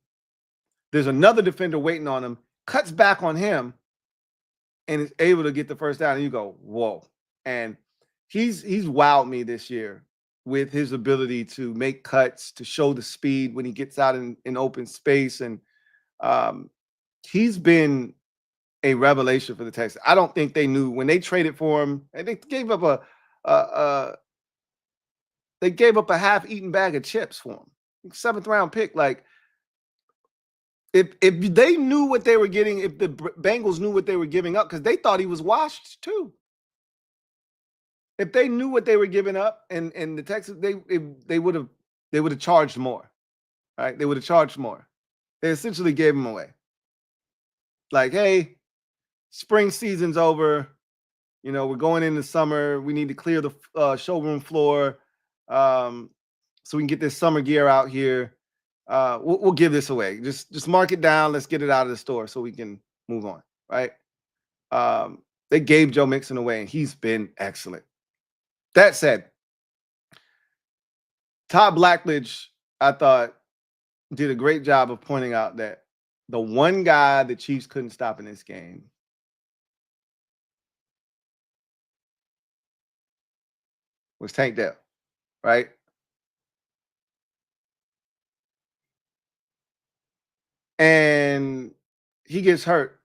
There's another defender waiting on him, cuts back on him, and is able to get the first down. And you go, whoa. And he's wowed me this year with his ability to make cuts, to show the speed when he gets out in open space. And he's been a revelation for the Texans. I don't think they knew when they traded for him. They gave up a half-eaten bag of chips for him. 7th round pick. Like, if they knew what they were getting, if the Bengals knew what they were giving up, because they thought he was washed too. If they knew what they were giving up, and the Texans, they would have charged more, right? They would have charged more. They essentially gave him away. Like, hey, spring season's over. You know, we're going into summer. We need to clear the showroom floor so we can get this summer gear out here. We'll give this away. Just mark it down. Let's get it out of the store so we can move on, right? They gave Joe Mixon away, and he's been excellent. That said, Todd Blackledge, I thought, did a great job of pointing out that the one guy the Chiefs couldn't stop in this game was Tank Dell, right? And he gets hurt.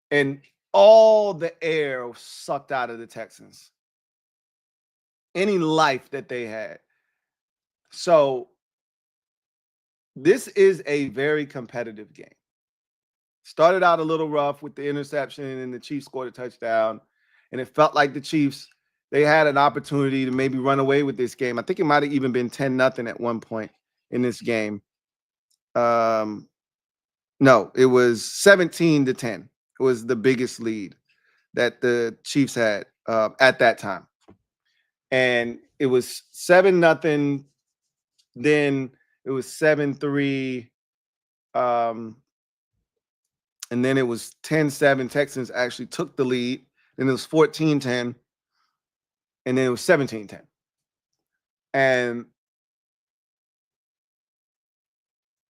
And all the air was sucked out of the Texans. Any life that they had. So this is a very competitive game. Started out a little rough with the interception, and the Chiefs scored a touchdown. And it felt like the Chiefs, they had an opportunity to maybe run away with this game. I think it might have even been 10-0 at one point in this game. No, it was 17-10. It was the biggest lead that the Chiefs had at that time. And it was 7-0. Then it was 7-3. And then it was 10-7. Texans actually took the lead. Then it was 14-10. And then it was 17-10. And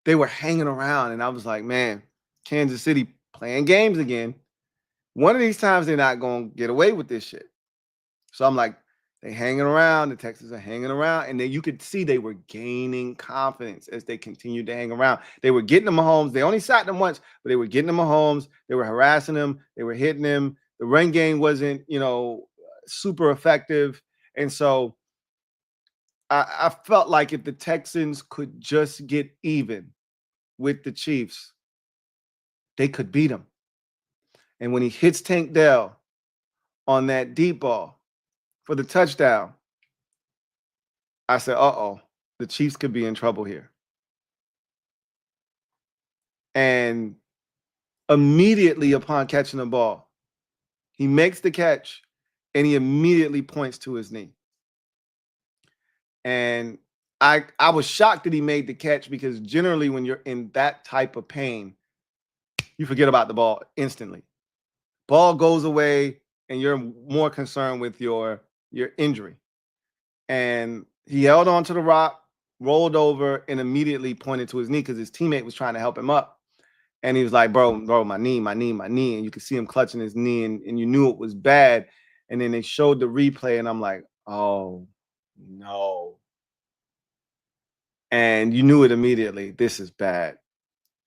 they were hanging around. And I was like, man, Kansas City playing games again. One of these times they're not going to get away with this shit. So I'm like, they hanging around. The Texans are hanging around. And then you could see they were gaining confidence as they continued to hang around. They were getting to Mahomes. They only sacked him once, but they were getting to Mahomes. They were harassing him. They were hitting him. The run game wasn't, super effective. And so I felt like if the Texans could just get even with the Chiefs, they could beat them. And when he hits Tank Dell on that deep ball for the touchdown, I said, uh-oh, the Chiefs could be in trouble here. And immediately upon catching the ball, he makes the catch and he immediately points to his knee. And I was shocked that he made the catch, because generally when you're in that type of pain, you forget about the ball instantly. Ball goes away and you're more concerned with your injury. and he held on to the rock, rolled over, and immediately pointed to his knee because his teammate was trying to help him up. And he was like, bro, my knee. And you could see him clutching his knee, and you knew it was bad. And then they showed the replay, and I'm like, oh, no. And you knew it immediately. This is bad.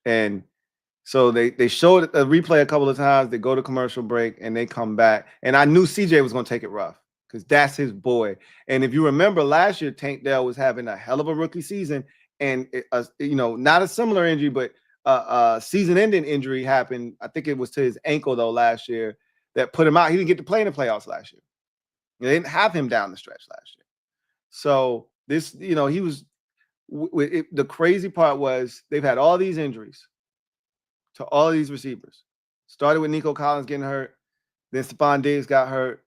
And so they showed a replay a couple of times. They go to commercial break, and they come back. And I knew CJ was going to take it rough because that's his boy. And if you remember last year, Tank Dell was having a hell of a rookie season. And, not a similar injury, but season-ending injury happened. I think it was to his ankle, though, last year that put him out. He didn't get to play in the playoffs last year. They didn't have him down the stretch last year. So this, he was the crazy part was they've had all these injuries to all of these receivers. Started with Nico Collins getting hurt. Then Stephon Diggs got hurt.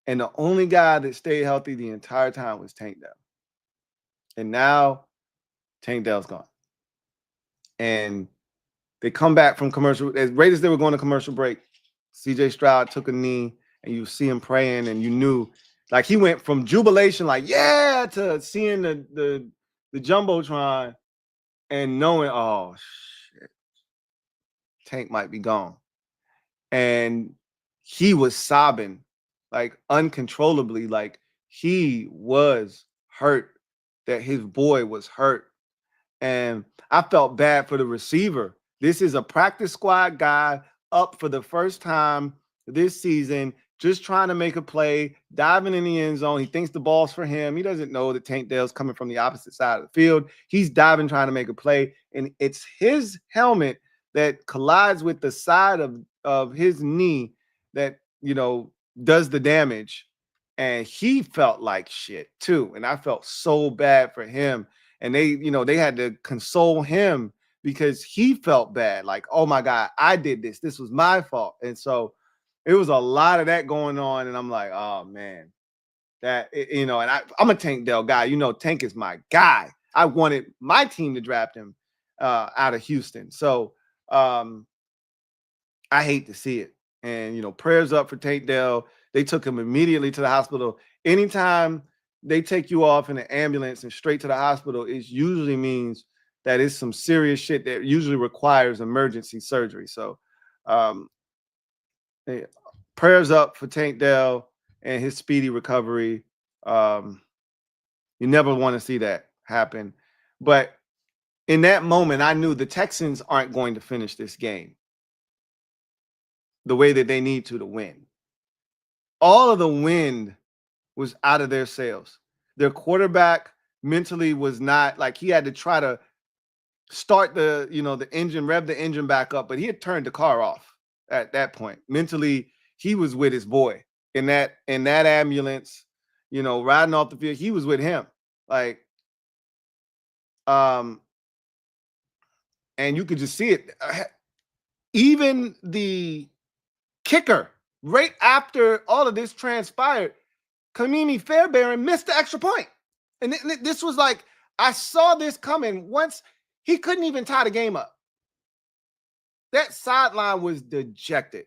And the only guy that stayed healthy the entire time was Tank Dell. And now Tank Dell's gone. And they come back from commercial. As right as they were going to commercial break, CJ Stroud took a knee, and you see him praying, and you knew, like, he went from jubilation, like, yeah, to seeing the Jumbotron and knowing, oh, shit, Tank might be gone. And he was sobbing, like, uncontrollably, like he was hurt, that his boy was hurt. And I felt bad for the receiver. This is a practice squad guy up for the first time this season, just trying to make a play, diving in the end zone. He thinks the ball's for him. He doesn't know that Tank Dell's coming from the opposite side of the field. He's diving, trying to make a play, and it's his helmet that collides with the side of his knee that, does the damage. And he felt like shit too. And I felt so bad for him. And they had to console him because he felt bad. Like, oh my God, I did this. This was my fault. And so it was a lot of that going on. And I'm like, oh man, and I'm a Tank Dell guy. Tank is my guy. I wanted my team to draft him out of Houston. So I hate to see it. And, prayers up for Tank Dell. They took him immediately to the hospital. Anytime they take you off in an ambulance and straight to the hospital, it usually means that it's some serious shit that usually requires emergency surgery. So prayers up for Tank Dell and his speedy recovery. You never want to see that happen. But in that moment, I knew the Texans aren't going to finish this game the way that they need to win. All of the wind was out of their sails. Their quarterback mentally was not, like, he had to try to start the engine, rev the engine back up, but he had turned the car off at that point. Mentally, he was with his boy in that ambulance, riding off the field. He was with him. Like, and you could just see it. Even the kicker, right after all of this transpired, Kamimi Fairbairn missed the extra point. And this was like, I saw this coming. Once he couldn't even tie the game up. That sideline was dejected.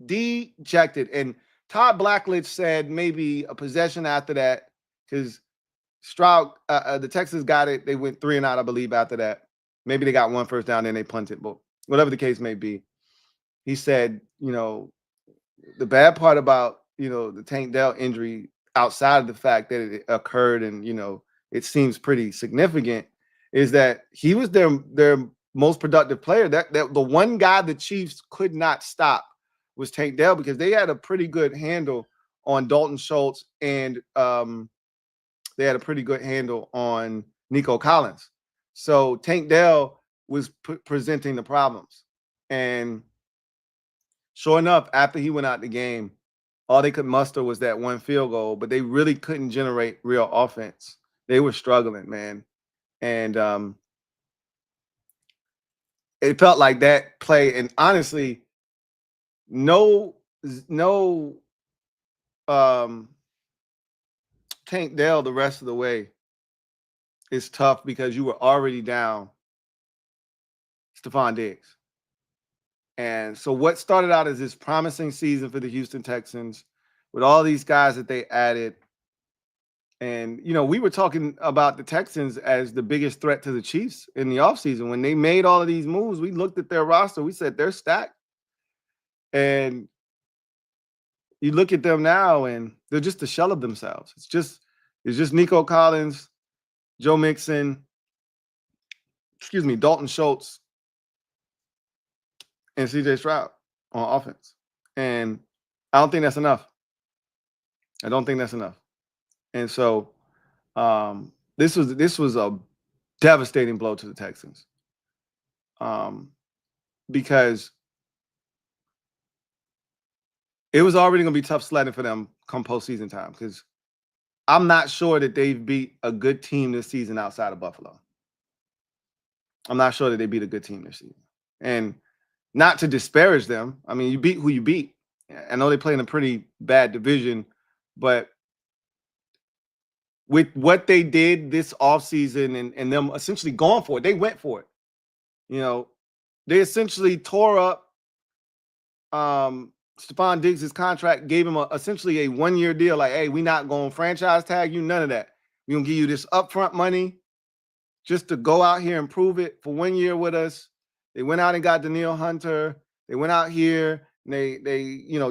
And Todd Blackledge said maybe a possession after that, because Stroud, the Texans got it. They went 3 and out, I believe, after that. Maybe they got one first down, then they punted. But whatever the case may be, he said, the bad part about, the Tank Dell injury, outside of the fact that it occurred and, it seems pretty significant, is that he was their most productive player. That the one guy the Chiefs could not stop was Tank Dell, because they had a pretty good handle on Dalton Schultz, and they had a pretty good handle on Nico Collins. So Tank Dell was presenting the problems. And sure enough, after he went out the game, all they could muster was that one field goal, but they really couldn't generate real offense. They were struggling, man. And it felt like that play. And honestly, no Tank Dell the rest of the way is tough, because you were already down Stephon Diggs. And so what started out as this promising season for the Houston Texans, with all these guys that they added, And, we were talking about the Texans as the biggest threat to the Chiefs in the offseason. When they made all of these moves, we looked at their roster. We said they're stacked. And you look at them now, and they're just a shell of themselves. It's just Nico Collins, Joe Mixon, Dalton Schultz, and CJ Stroud on offense. And I don't think that's enough. And so this was a devastating blow to the Texans. Because it was already going to be tough sledding for them come postseason time, because I'm not sure that they've beat a good team this season outside of Buffalo. I'm not sure that they beat a good team this season. And not to disparage them. I mean, you beat who you beat. I know they play in a pretty bad division, but with what they did this offseason and them essentially going for it, they went for it. They essentially tore up Stephon Diggs' contract, gave him essentially a one-year deal. Like, hey, we're not going to franchise tag you, none of that. We're going to give you this upfront money just to go out here and prove it for 1 year with us. They went out and got Danielle Hunter. They went out here and they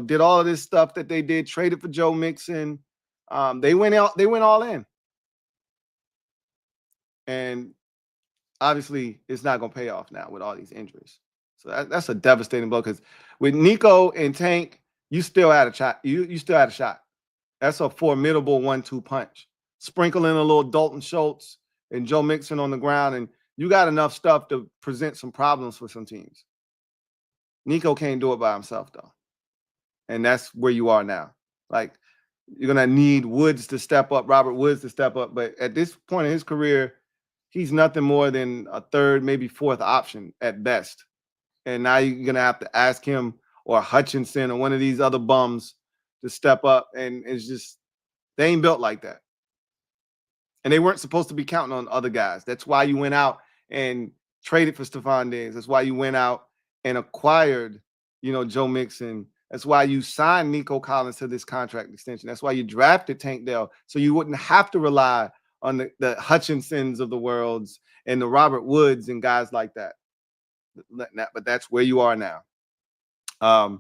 did all of this stuff that they did, traded for Joe Mixon. They went all in. And obviously it's not going to pay off now with all these injuries. So that's a devastating blow, because with Nico and Tank, you still had a shot. You still had a shot. That's a formidable 1-2 punch. Sprinkle in a little Dalton Schultz and Joe Mixon on the ground, and you got enough stuff to present some problems for some teams. Nico can't do it by himself, though. And that's where you are now. Like, you're going to need Woods to step up, Robert Woods to step up. But at this point in his career, he's nothing more than a third, maybe fourth option at best. And now you're going to have to ask him or Hutchinson or one of these other bums to step up. And it's just, they ain't built like that. And they weren't supposed to be counting on other guys. That's why you went out and traded for Stephon Diggs. That's why you went out and acquired, Joe Mixon. That's why you signed Nico Collins to this contract extension. That's why you drafted Tank Dell, so you wouldn't have to rely on the Hutchinsons of the worlds and the Robert Woods and guys like that. But that's where you are now. I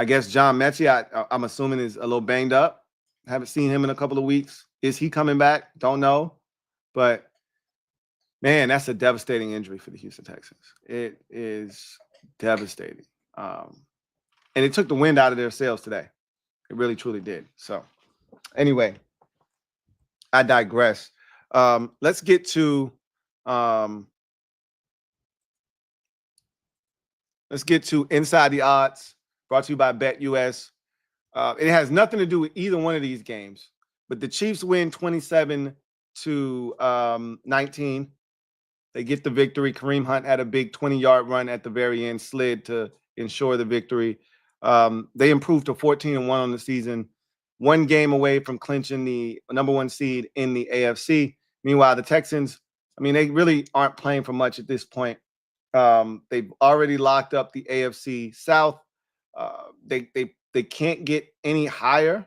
guess John Mechie, I'm assuming, is a little banged up. Haven't seen him in a couple of weeks. Is he coming back? Don't know. But, man, that's a devastating injury for the Houston Texans. It is devastating. And it took the wind out of their sails today. It really, truly did. So, anyway, I digress. Let's get to Inside the Odds, brought to you by BetUS. It has nothing to do with either one of these games, but the Chiefs win 27-19. They get the victory. Kareem Hunt had a big 20-yard run at the very end, slid to ensure the victory. They improved to 14-1 on the season, one game away from clinching the number one seed in the AFC. Meanwhile, the Texans, they really aren't playing for much at this point. They've already locked up the AFC South. They can't get any higher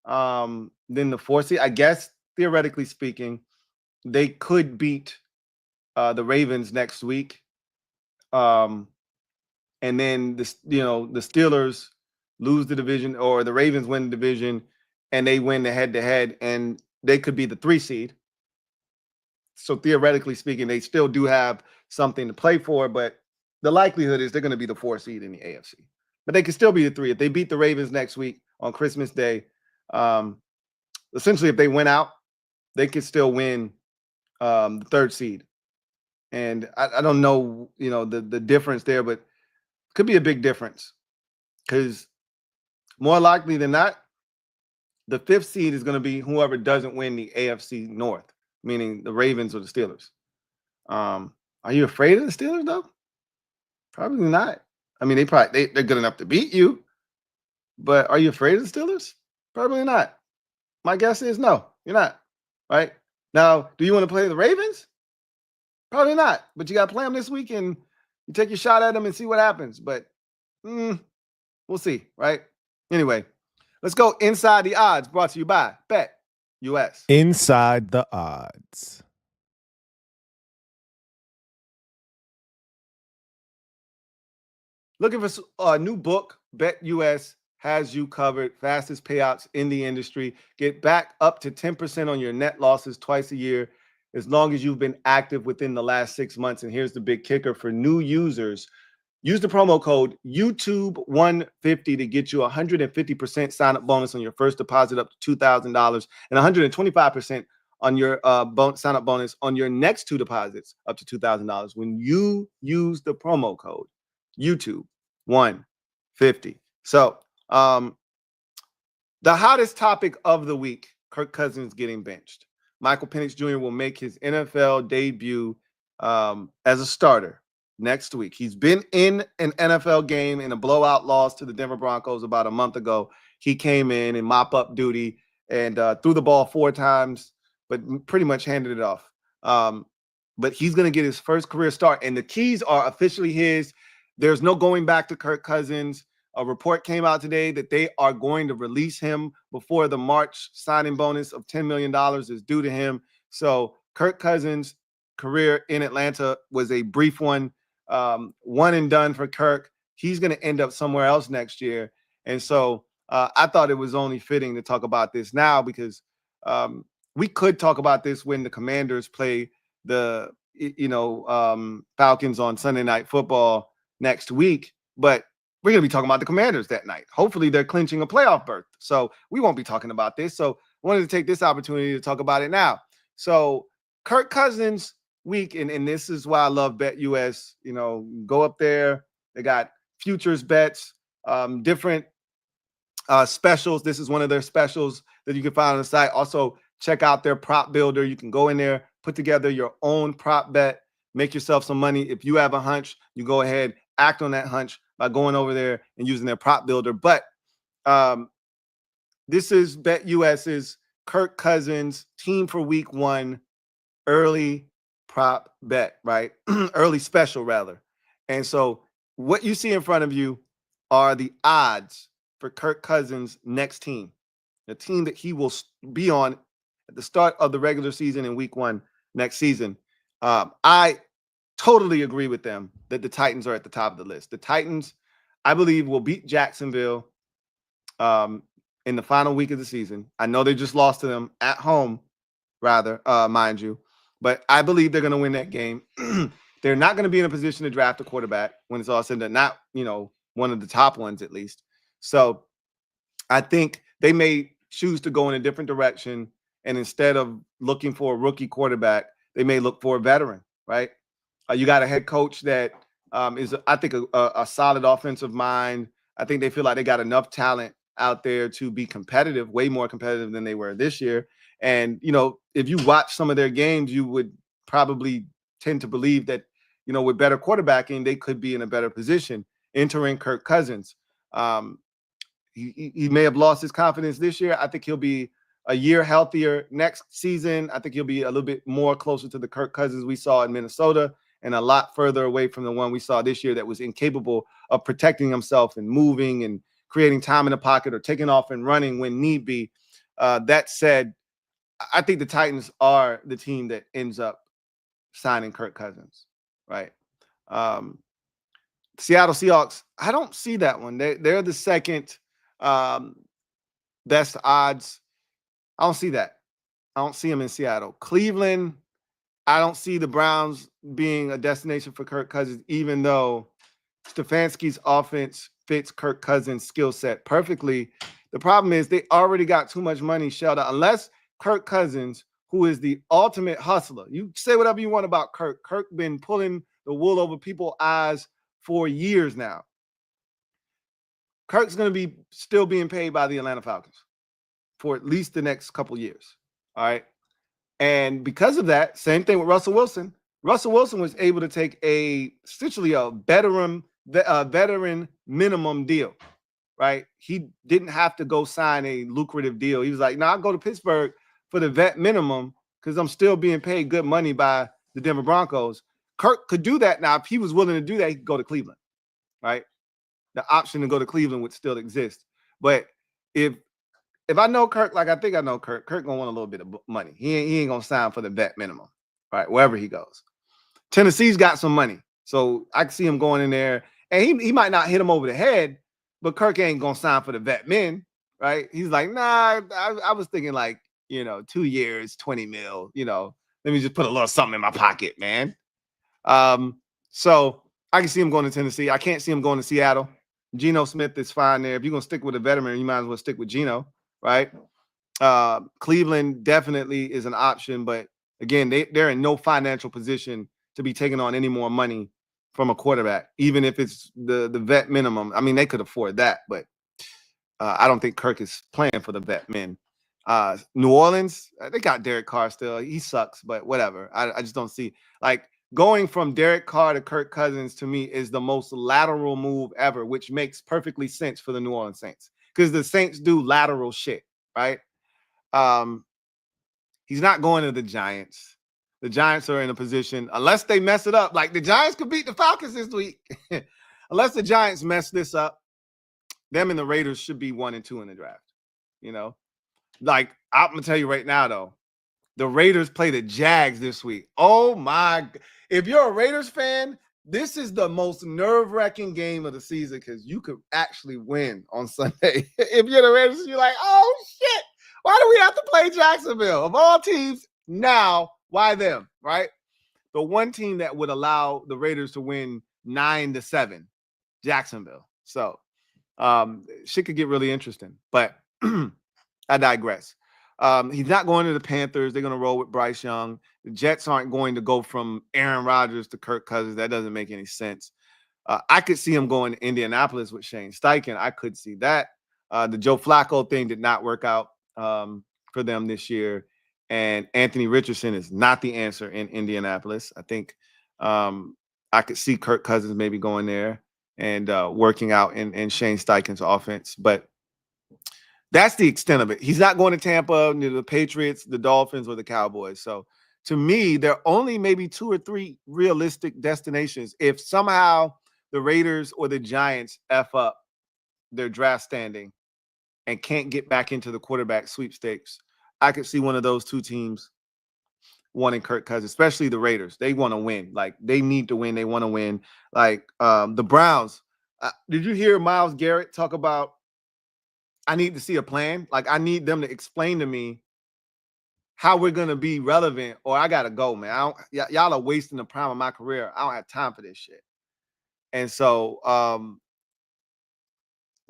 than the 4th seed. I guess, theoretically speaking, they could beat the Ravens next week. And then the Steelers lose the division, or the Ravens win the division and they win the head-to-head, and they could be the 3 seed. So theoretically speaking, they still do have something to play for, but the likelihood is they're going to be the 4 seed in the AFC. But they could still be the 3 if they beat the Ravens next week on Christmas Day. Essentially, if they win out, they could still win the 3rd seed. And I don't know, the difference there, but it could be a big difference, because more likely than not, the 5th seed is going to be whoever doesn't win the AFC North, meaning the Ravens or the Steelers. Are you afraid of the Steelers, though? Probably not. They're good enough to beat you, but are you afraid of the Steelers? Probably not. My guess is no, you're not. Right? Now, do you want to play the Ravens? Probably not, but you got to play them this week, and you take your shot at them and see what happens. But we'll see, right? Anyway, let's go Inside the Odds, brought to you by US. Inside the odds. Looking for a new book? BetUS has you covered. Fastest payouts in the industry. Get back up to 10% on your net losses twice a year, as long as you've been active within the last 6 months. And here's the big kicker for new users. Use the promo code YouTube150 to get you a 150% sign-up bonus on your first deposit up to $2,000 and 125% on your sign-up bonus on your next 2 deposits up to $2,000 when you use the promo code YouTube150. So the hottest topic of the week, Kirk Cousins getting benched. Michael Penix Jr. will make his NFL debut as a starter next week. He's been in an NFL game in a blowout loss to the Denver Broncos about a month ago. He came in mop-up duty and threw the ball 4 times, but pretty much handed it off. But he's going to get his first career start, and the keys are officially his. There's no going back to Kirk Cousins. A report came out today that they are going to release him before the March signing bonus of $10 million is due to him. So Kirk Cousins' career in Atlanta was a brief one. One and done for Kirk. He's going to end up somewhere else next year. And so I thought it was only fitting to talk about this now, because we could talk about this when the Commanders play the Falcons on Sunday Night Football next week, but we're going to be talking about the Commanders that night. Hopefully they're clinching a playoff berth, so we won't be talking about this. So I wanted to take this opportunity to talk about it now. So Kirk Cousins week, and this is why I love BetUS. Go up there. They got futures bets, different specials. This is one of their specials that you can find on the site. Also, check out their prop builder. You can go in there, put together your own prop bet, make yourself some money. If you have a hunch, you go ahead, act on that hunch by going over there and using their prop builder. But this is BetUS's Kirk Cousins team for week 1 early prop bet, right? Early special, rather. And so what you see in front of you are the odds for Kirk Cousins' next team, the team that he will be on at the start of the regular season in week 1 next season. I totally agree with them that the Titans are at the top of the list. The Titans, I believe, will beat Jacksonville in the final week of the season. I know they just lost to them at home, rather, mind you, but I believe they're going to win that game. They're not going to be in a position to draft a quarterback when it's all said and done. Not, one of the top ones at least. So I think they may choose to go in a different direction, and instead of looking for a rookie quarterback, they may look for a veteran, right? You got a head coach that is, I think, a solid offensive mind. I think they feel like they got enough talent out there to be competitive, way more competitive than they were this year. And, if you watch some of their games, you would probably tend to believe that, with better quarterbacking, they could be in a better position entering Kirk Cousins. He may have lost his confidence this year. I think he'll be a year healthier next season. I think he'll be a little bit more closer to the Kirk Cousins we saw in Minnesota, and a lot further away from the one we saw this year that was incapable of protecting himself and moving and creating time in the pocket or taking off and running when need be. That said, I think the Titans are the team that ends up signing Kirk Cousins, right? Seattle Seahawks, I don't see that one. They're the second best odds. I don't see that. I don't see them in Seattle. Cleveland, I don't see the Browns being a destination for Kirk Cousins, even though Stefanski's offense fits Kirk Cousins' skill set perfectly. The problem is they already got too much money shelled out. Unless Kirk Cousins, who is the ultimate hustler, you say whatever you want about Kirk. Kirk been pulling the wool over people's eyes for years now. Kirk's going to be still being paid by the Atlanta Falcons for at least the next couple years. All right. And because of that, same thing with Russell Wilson. Russell Wilson was able to take essentially a veteran minimum deal, right? He didn't have to go sign a lucrative deal. He was like, no, I'll go to Pittsburgh for the vet minimum because I'm still being paid good money by the Denver Broncos. Kirk could do that now. If he was willing to do that, he could go to Cleveland, right? The option to go to Cleveland would still exist. But if if I know Kirk, like I think I know Kirk gonna want a little bit of money. He ain't gonna sign for the vet minimum, right? Wherever he goes. Tennessee's got some money, so I can see him going in there, and he might not hit him over the head, but Kirk ain't gonna sign for the vet min, right? He's like, nah, I was thinking like, 2 years, 20 mil, let me just put a little something in my pocket, man. So I can see him going to Tennessee. I can't see him going to Seattle. Geno Smith is fine there. If you're gonna stick with a veteran, you might as well stick with Geno, right? Cleveland definitely is an option, but again, they're in no financial position to be taking on any more money from a quarterback, even if it's the vet minimum. I mean, they could afford that, but I don't think Kirk is playing for the vet min. New Orleans, they got Derek Carr still. He sucks, but whatever. I just don't see, like, going from Derek Carr to Kirk Cousins to me is the most lateral move ever, which makes perfectly sense for the New Orleans Saints because the Saints do lateral shit, right? He's not going to the Giants. The Giants are in a position, unless they mess it up, like the Giants could beat the Falcons this week. Unless the Giants mess this up, them and the Raiders should be 1 and 2 in the draft. Like, I'm going to tell you right now, though, the Raiders play the Jags this week. Oh, my. If you're a Raiders fan, this is the most nerve-wracking game of the season because you could actually win on Sunday. If you're the Raiders, you're like, oh, shit. Why do we have to play Jacksonville? Of all teams, now, why them, right? The one team that would allow the Raiders to win 9-7, Jacksonville. So, shit could get really interesting. But I digress. He's not going to the Panthers. They're going to roll with Bryce Young. The Jets aren't going to go from Aaron Rodgers to Kirk Cousins. That doesn't make any sense. I could see him going to Indianapolis with Shane Steichen. I could see that. The Joe Flacco thing did not work out for them this year. And Anthony Richardson is not the answer in Indianapolis. I think I could see Kirk Cousins maybe going there and working out in Shane Steichen's offense. But that's the extent of it. He's not going to Tampa, the Patriots, the Dolphins, or the Cowboys. So to me, there are only maybe 2 or 3 realistic destinations. If somehow the Raiders or the Giants F up their draft standing and can't get back into the quarterback sweepstakes, I could see one of those 2 teams wanting Kirk Cousins, especially the Raiders. They want to win. Like, they need to win. They want to win. Like, the Browns. Did you hear Myles Garrett talk about, I need to see a plan? Like, I need them to explain to me how we're going to be relevant, or I got to go, man. Y'all are wasting the prime of my career. I don't have time for this shit. And so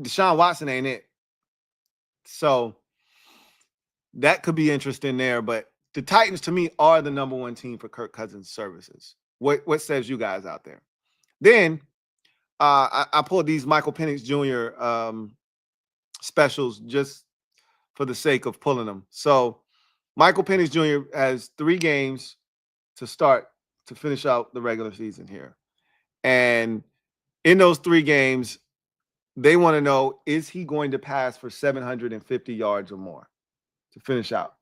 Deshaun Watson ain't it. So that could be interesting there. But the Titans, to me, are the number 1 team for Kirk Cousins' services. What says you guys out there? Then I pulled these Michael Penix Jr. Specials just for the sake of pulling them. So Michael Penix Jr. has 3 games to start to finish out the regular season here. And in those 3 games, they want to know, is he going to pass for 750 yards or more to finish out?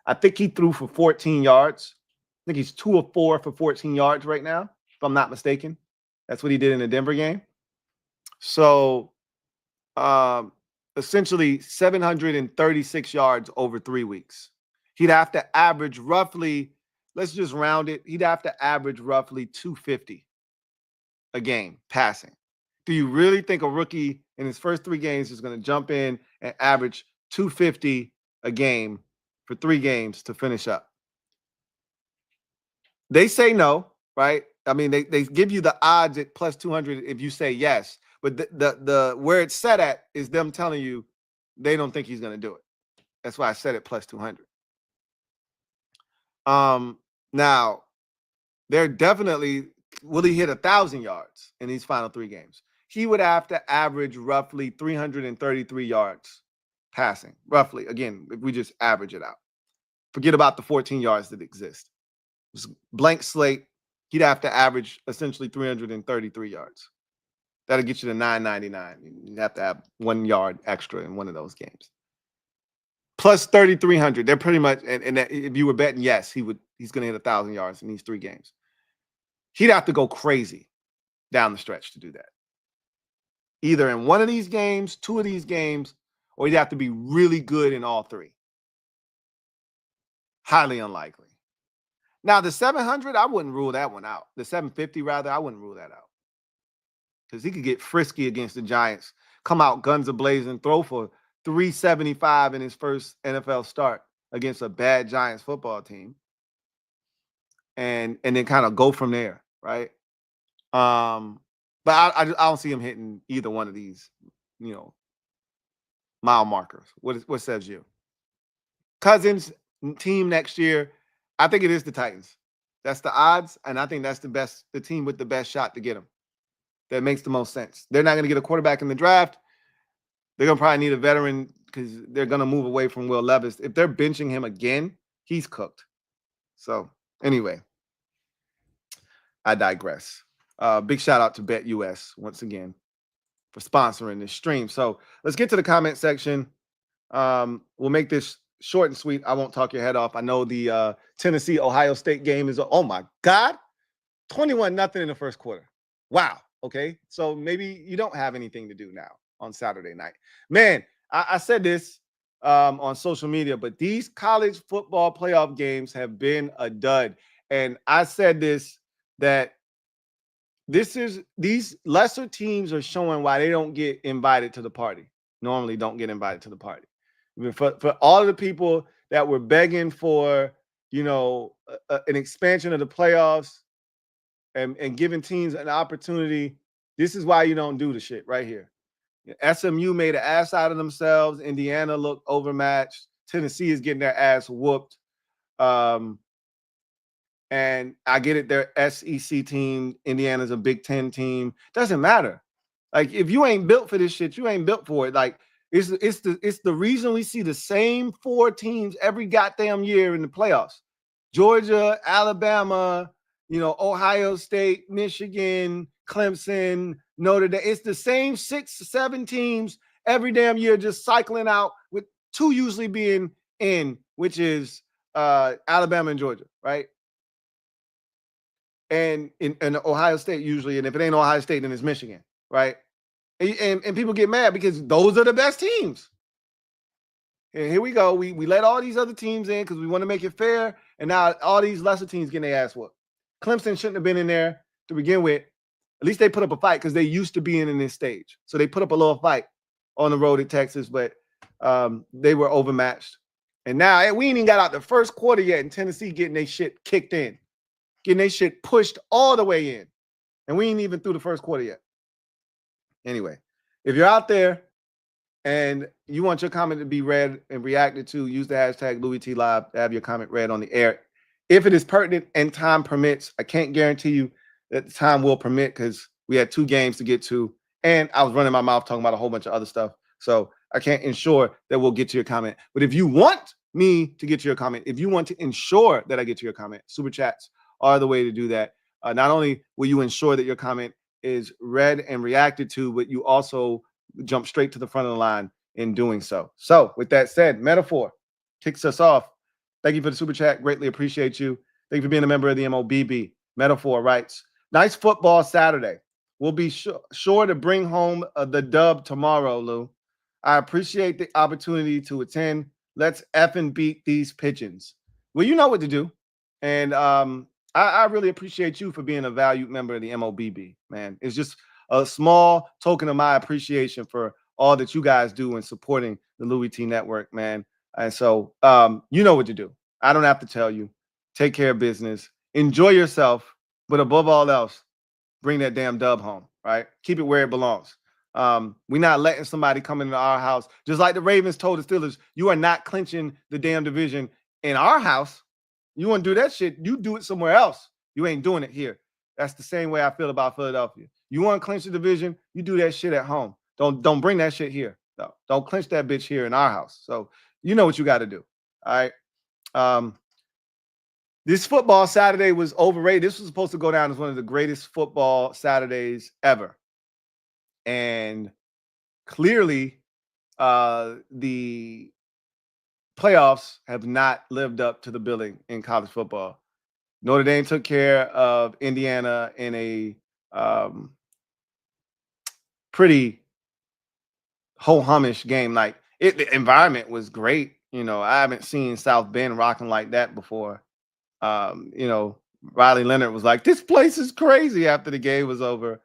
I think he threw for 14 yards. I think he's 2 of 4 for 14 yards right now, if I'm not mistaken. That's what he did in the Denver game. So essentially 736 yards over 3 weeks. He'd have to average roughly, let's just round it, he'd have to average roughly 250 a game passing. Do you really think a rookie in his first 3 games is going to jump in and average 250 a game for 3 games to finish up? They say no, right? I mean, they give you the odds at plus 200 if you say yes. But the where it's set at is them telling you they don't think he's going to do it. That's why I said it plus 200. Now, they're definitely, will he hit 1,000 yards in these final 3 games? He would have to average roughly 333 yards passing, roughly. Again, if we just average it out. Forget about the 14 yards that exist. Just blank slate, he'd have to average essentially 333 yards. That'll get you to 999. You'd have to have 1 yard extra in one of those games. Plus 3,300. They're pretty much, and if you were betting, yes, he's going to hit 1,000 yards in these 3 games. He'd have to go crazy down the stretch to do that. Either in one of these games, 2 of these games, or he'd have to be really good in all three. Highly unlikely. Now, the 700, I wouldn't rule that one out. The 750, rather, I wouldn't rule that out. Because he could get frisky against the Giants, come out guns a-blazing, throw for 375 in his first NFL start against a bad Giants football team, and then kind of go from there, right? But I don't see him hitting either one of these, mile markers. What says you? Cousins team next year, I think it is the Titans. That's the odds, and I think that's the team with the best shot to get him. That makes the most sense. They're not going to get a quarterback in the draft. They're going to probably need a veteran because they're going to move away from Will Levis. If they're benching him again, he's cooked. So anyway, I digress. Big shout out to BetUS once again for sponsoring this stream. So let's get to the comment section. We'll make this short and sweet. I won't talk your head off. I know the Tennessee-Ohio State game is, oh my God, 21-0 in the first quarter. Wow. Okay. So maybe you don't have anything to do now on Saturday night. Man, I said this on social media, but these college football playoff games have been a dud. And I said this, that these lesser teams are showing why they don't get invited to the party. Normally don't get invited to the party. I mean, for all of the people that were begging for, an expansion of the playoffs and giving teams an opportunity, this is why you don't do the shit right here. SMU made an ass out of themselves. Indiana looked overmatched. Tennessee is getting their ass whooped. And I get it, they're SEC team. Indiana's a Big Ten team. Doesn't matter. Like, if you ain't built for this shit, you ain't built for it. Like, it's the reason we see the same four teams every goddamn year in the playoffs. Georgia, Alabama, Ohio State, Michigan, Clemson, Notre Dame. It's the same 6 or 7 teams every damn year just cycling out, with 2 usually being in, which is Alabama and Georgia, right? And in Ohio State usually, and if it ain't Ohio State, then it's Michigan, right? And people get mad because those are the best teams. And here we go. We let all these other teams in because we want to make it fair, and now all these lesser teams getting their ass whooped. Clemson shouldn't have been in there to begin with. At least they put up a fight because they used to being in this stage. So they put up a little fight on the road at Texas, but they were overmatched. And now we ain't even got out the first quarter yet, and Tennessee getting their shit kicked in, getting their shit pushed all the way in. And we ain't even through the first quarter yet. Anyway, if you're out there and you want your comment to be read and reacted to, use the hashtag LouisTLive to have your comment read on the air. If it is pertinent and time permits, I can't guarantee you that the time will permit because we had 2 games to get to, and I was running my mouth talking about a whole bunch of other stuff. So I can't ensure that we'll get to your comment. But if you want me to get to your comment, if you want to ensure that I get to your comment, super chats are the way to do that. Not only will you ensure that your comment is read and reacted to, but you also jump straight to the front of the line in doing so. So with that said, Metaphor kicks us off. Thank you for the super chat. Greatly appreciate you. Thank you for being a member of the MOBB. Metaphor writes, nice football Saturday. We'll be sure to bring home the dub tomorrow, Lou. I appreciate the opportunity to attend. Let's effing beat these pigeons. Well, you know what to do. And I really appreciate you for being a valued member of the MOBB, man. It's just a small token of my appreciation for all that you guys do in supporting the Louis T Network, man. And so you know what to do. I don't have to tell you. Take care of business. Enjoy yourself. But above all else, bring that damn dub home, right? Keep it where it belongs. We're not letting somebody come into our house. Just like the Ravens told the Steelers, you are not clinching the damn division in our house. You want to do that shit, you do it somewhere else. You ain't doing it here. That's the same way I feel about Philadelphia. You want to clinch the division, you do that shit at home. Don't bring that shit here. No, don't clinch that bitch here in our house. So you know what you got to do. All right. This football Saturday was overrated. This was supposed to go down as one of the greatest football Saturdays ever. And clearly, the playoffs have not lived up to the billing in college football. Notre Dame took care of Indiana in a pretty ho-humish game. Like, The environment was great. You know, I haven't seen South Bend rocking like that before. You know, Riley Leonard was like, "This place is crazy." After the game was over,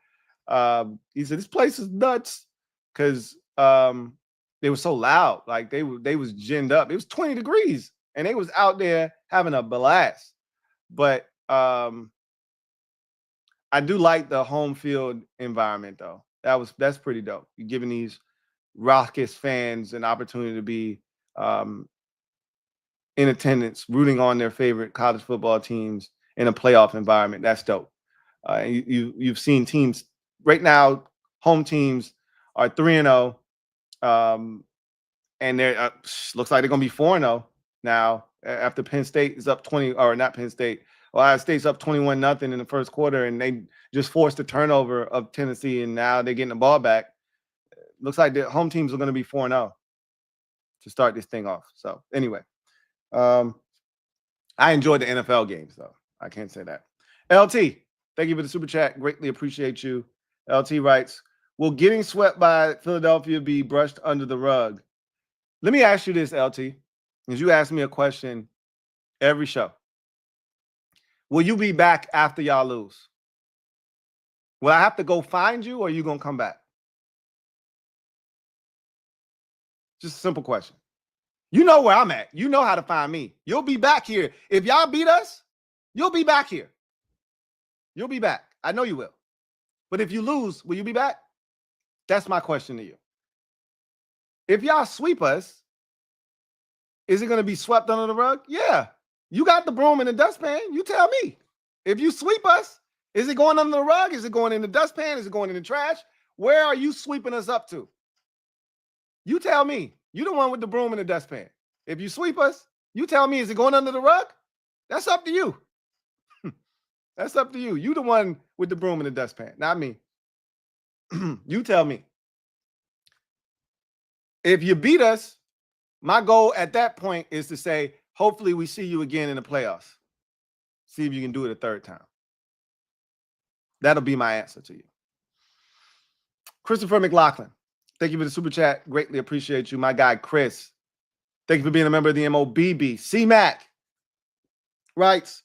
he said, "This place is nuts," because they were so loud. Like they was ginned up. It was 20 degrees, and they was out there having a blast. But I do like the home field environment, though. That's pretty dope. You're giving these raucous fans an opportunity to be in attendance, rooting on their favorite college football teams in a playoff environment. That's dope. You've seen teams right now. Home teams are 3-0, and they're looks like they're gonna be 4-0 now after Penn State is up 20, or not Penn State. Ohio State's up 21-0 in the first quarter, and they just forced the turnover of Tennessee, and now they're getting the ball back. Looks like the home teams are going to be 4-0 to start this thing off. So anyway, I enjoyed the NFL games, though. I can't say that. LT, thank you for the super chat. Greatly appreciate you. LT writes, will getting swept by Philadelphia be brushed under the rug? Let me ask you this, LT, because you ask me a question every show. Will you be back after y'all lose? Will I have to go find you, or are you going to come back? Just a simple question. You know where I'm at. You know how to find me. You'll be back here. If y'all beat us, you'll be back here. You'll be back. I know you will. But if you lose, will you be back? That's my question to you. If y'all sweep us, is it going to be swept under the rug? Yeah. You got the broom and the dustpan. You tell me. If you sweep us, is it going under the rug? Is it going in the dustpan? Is it going in the trash? Where are you sweeping us up to? You tell me. You the one with the broom and the dustpan. If you sweep us, you tell me, is it going under the rug? That's up to you. That's up to you. You the one with the broom and the dustpan, not me. You tell me. If you beat us, my goal at that point is to say, hopefully we see you again in the playoffs. See if you can do it a third time. That'll be my answer to you. Christopher McLaughlin, thank you for the super chat. Greatly appreciate you. My guy, Chris, thank you for being a member of the MOBB. C-Mac writes,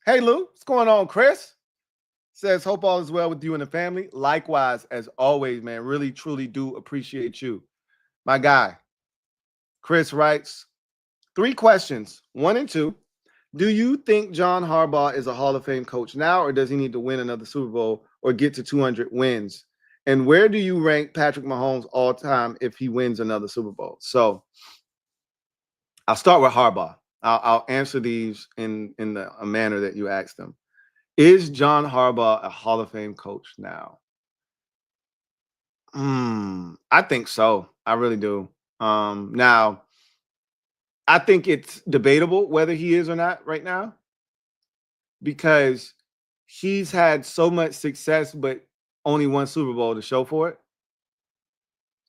hey, Lou, what's going on, Chris? Says, hope all is well with you and the family. Likewise, as always, man, really, truly do appreciate you. My guy, Chris writes, 3 questions, 1 and 2. Do you think John Harbaugh is a Hall of Fame coach now, or does he need to win another Super Bowl or get to 200 wins? And where do you rank Patrick Mahomes all time if he wins another Super Bowl? So I'll start with Harbaugh. I'll answer these in a manner that you asked them. Is John Harbaugh a Hall of Fame coach now? I think so. I really do. Now, I think it's debatable whether he is or not right now, because he's had so much success, but only 1 Super Bowl to show for it.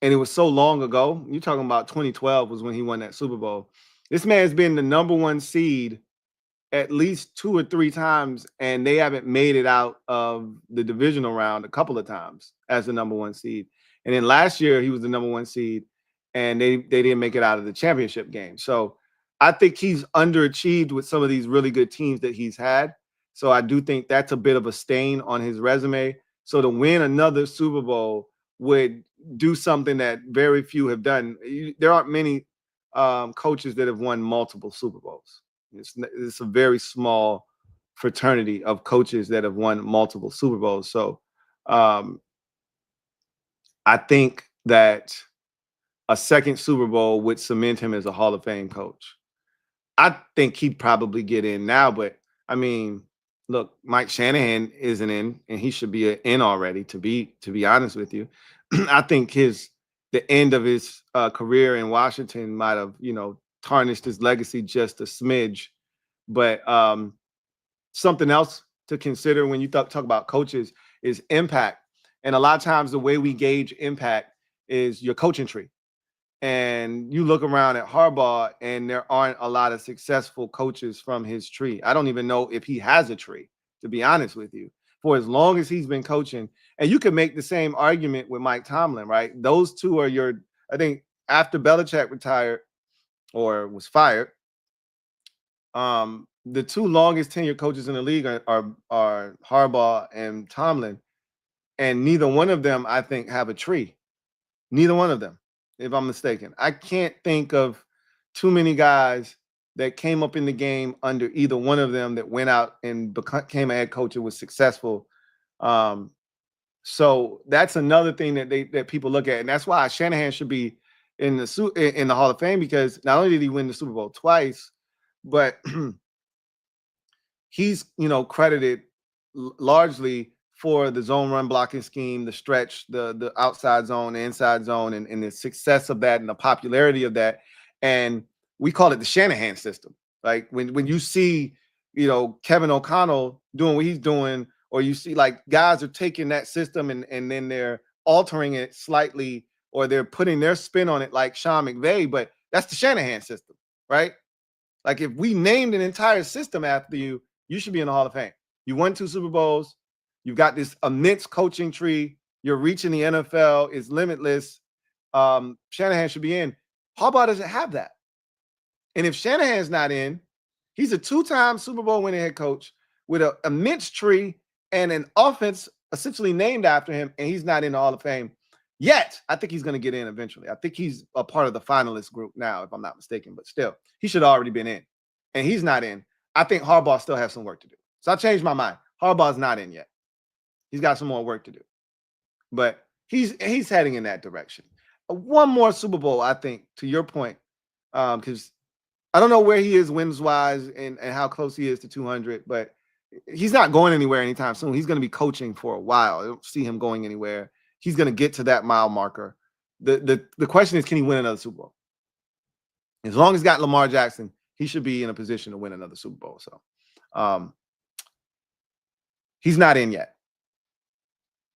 And it was so long ago. You're talking about 2012 was when he won that Super Bowl. This man's been the #1 seed at least 2 or 3 times, and they haven't made it out of the divisional round a couple of times as the #1 seed. And then last year, he was the #1 seed, and they didn't make it out of the championship game. So I think he's underachieved with some of these really good teams that he's had. So I do think that's a bit of a stain on his resume. So to win another Super Bowl would do something that very few have done. There aren't many coaches that have won multiple Super Bowls. It's a very small fraternity of coaches that have won multiple Super Bowls. So I think that a second Super Bowl would cement him as a Hall of Fame coach. I think he'd probably get in now, but I mean, look, Mike Shanahan isn't in, and he should be in already, to be honest with you. I think the end of his career in Washington might have, tarnished his legacy just a smidge. But something else to consider when you talk about coaches is impact. And a lot of times the way we gauge impact is your coaching tree. And you look around at Harbaugh, and there aren't a lot of successful coaches from his tree. I don't even know if he has a tree, to be honest with you, for as long as he's been coaching. And you can make the same argument with Mike Tomlin, right? Those two are I think after Belichick retired or was fired, the two longest tenured coaches in the league are Harbaugh and Tomlin, and neither one of them, I think, have a tree. Neither one of them, if I'm mistaken. I can't think of too many guys that came up in the game under either one of them that went out and became a head coach and was successful. So that's another thing that people look at, and that's why Shanahan should be in the Hall of Fame, because not only did he win the Super Bowl twice, but he's credited largely for the zone run blocking scheme, the stretch, the outside zone, the inside zone, and the success of that and the popularity of that. And we call it the Shanahan system. Like when you see, Kevin O'Connell doing what he's doing, or you see like guys are taking that system and then they're altering it slightly, or they're putting their spin on it, like Sean McVay, but that's the Shanahan system, right? Like if we named an entire system after you, you should be in the Hall of Fame. You won 2 Super Bowls. You've got this immense coaching tree. You're reaching the NFL. It's limitless. Shanahan should be in. Harbaugh doesn't have that. And if Shanahan's not in, he's a 2-time Super Bowl winning head coach with an immense tree and an offense essentially named after him, and he's not in the Hall of Fame yet. I think he's going to get in eventually. I think he's a part of the finalist group now, if I'm not mistaken, but still, he should have already been in, and he's not in. I think Harbaugh still has some work to do. So I changed my mind. Harbaugh's not in yet. He's got some more work to do, but he's heading in that direction. One more Super Bowl, I think, to your point, because I don't know where he is wins-wise and how close he is to 200, but he's not going anywhere anytime soon. He's going to be coaching for a while. I don't see him going anywhere. He's going to get to that mile marker. The question is, can he win another Super Bowl? As long as he's got Lamar Jackson, he should be in a position to win another Super Bowl. So he's not in yet.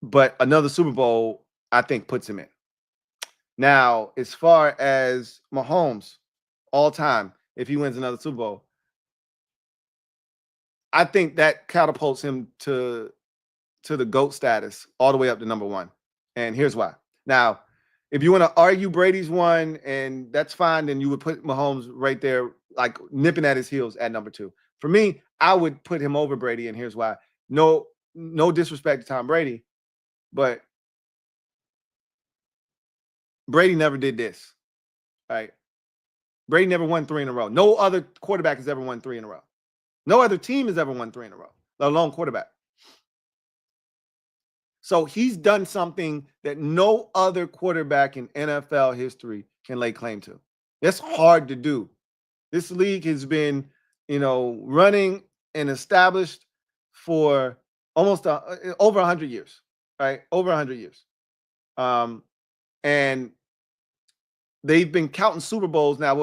But another Super Bowl, I think, puts him in. Now, as far as Mahomes, all time, if he wins another Super Bowl, I think that catapults him to the GOAT status all the way up to number 1. And here's why. Now, if you want to argue Brady's won, and that's fine, then you would put Mahomes right there, like nipping at his heels at number 2. For me, I would put him over Brady, and here's why. No disrespect to Tom Brady, but Brady never did this, right? Brady never won 3 in a row. No other quarterback has ever won 3 in a row. No other team has ever won 3 in a row, let alone quarterback. So he's done something that no other quarterback in NFL history can lay claim to. That's hard to do. This league has been, running and established for almost over 100 years, right? Over 100 years. And they've been counting Super Bowls now.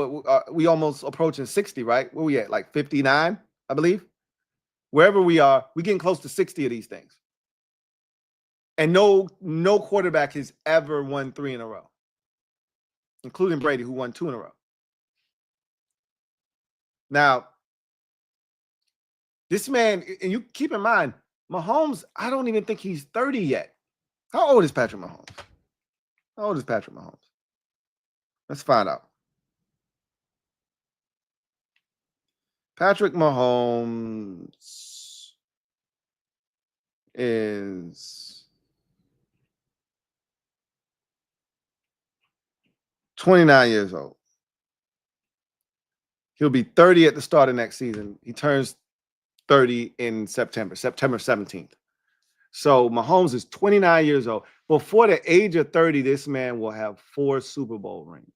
We almost approaching 60, right? Where we at? Like 59, I believe. Wherever we are, we're getting close to 60 of these things. And no quarterback has ever won 3 in a row, including Brady, who won 2 in a row. Now, this man, and you keep in mind, Mahomes, I don't even think he's 30 yet. How old is Patrick Mahomes? How old is Patrick Mahomes? Let's find out. Patrick Mahomes is 29 years old. He'll be 30 at the start of next season. He turns 30 in September 17th. So Mahomes is 29 years old. Before the age of 30, this man will have 4 Super Bowl rings.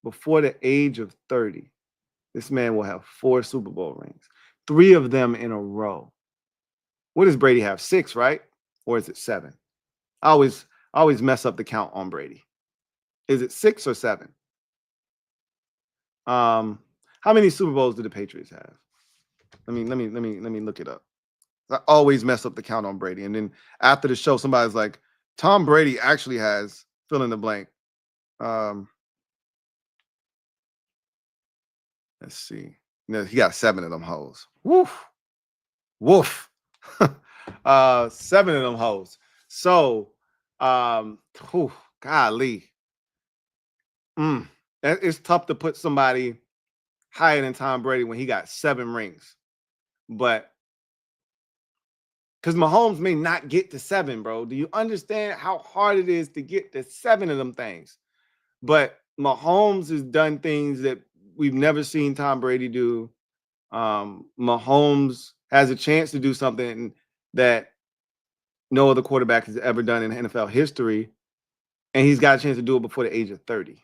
Before the age of 30, this man will have 4 Super Bowl rings. 3 of them in a row. What does Brady have? 6, right? Or is it 7? I always mess up the count on Brady. Is it 6 or 7? How many Super Bowls do the Patriots have? Let me look it up. I always mess up the count on Brady. And then after the show, somebody's like, Tom Brady actually has fill in the blank. Let's see. He got 7 of them hoes. Woof. 7 of them hoes. So, God, golly. It's tough to put somebody higher than Tom Brady when he got 7 rings. But because Mahomes may not get to 7, bro. Do you understand how hard it is to get to 7 of them things? But Mahomes has done things that we've never seen Tom Brady do. Mahomes has a chance to do something that no other quarterback has ever done in NFL history. And he's got a chance to do it before the age of 30.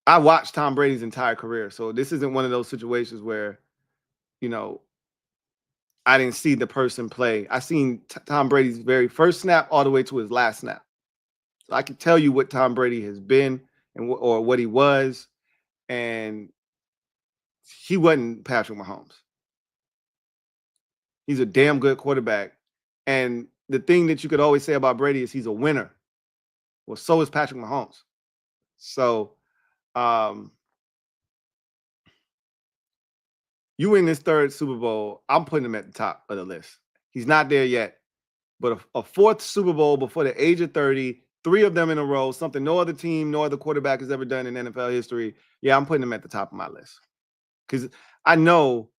I watched Tom Brady's entire career. So this isn't one of those situations where, you know, I didn't see the person play. I seen Tom Brady's very first snap all the way to his last snap. So I can tell you what Tom Brady has been and or what he was. And he wasn't Patrick Mahomes. He's a damn good quarterback. And the thing that you could always say about Brady is he's a winner. Well, so is Patrick Mahomes. So you win this 3rd Super Bowl, I'm putting him at the top of the list. He's not there yet. But a 4th Super Bowl before the age of 30, 3 of them in a row, something no other team, no other quarterback has ever done in NFL history. Yeah, I'm putting him at the top of my list. Because I know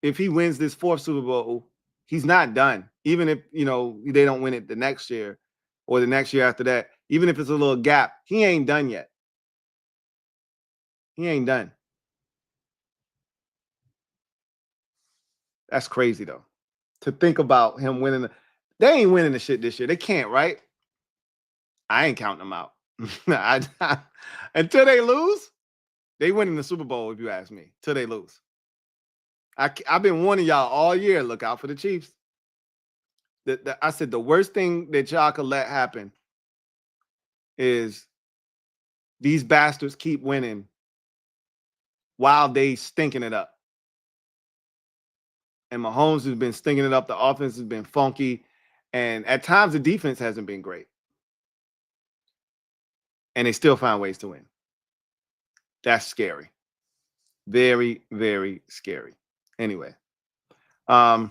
if he wins this 4th Super Bowl, he's not done. Even if, you know, they don't win it the next year or the next year after that, even if it's a little gap, he ain't done yet. He ain't done. That's crazy, though, to think about him winning. They ain't winning the shit this year. They can't, right? I ain't counting them out. Until they lose, they winning the Super Bowl, if you ask me, till they lose. I've been warning y'all all year, look out for the Chiefs. I said the worst thing that y'all could let happen is these bastards keep winning while they stinking it up. And Mahomes has been stinking it up. The offense has been funky. And at times, the defense hasn't been great. And they still find ways to win. That's scary. Very, very scary. Anyway. I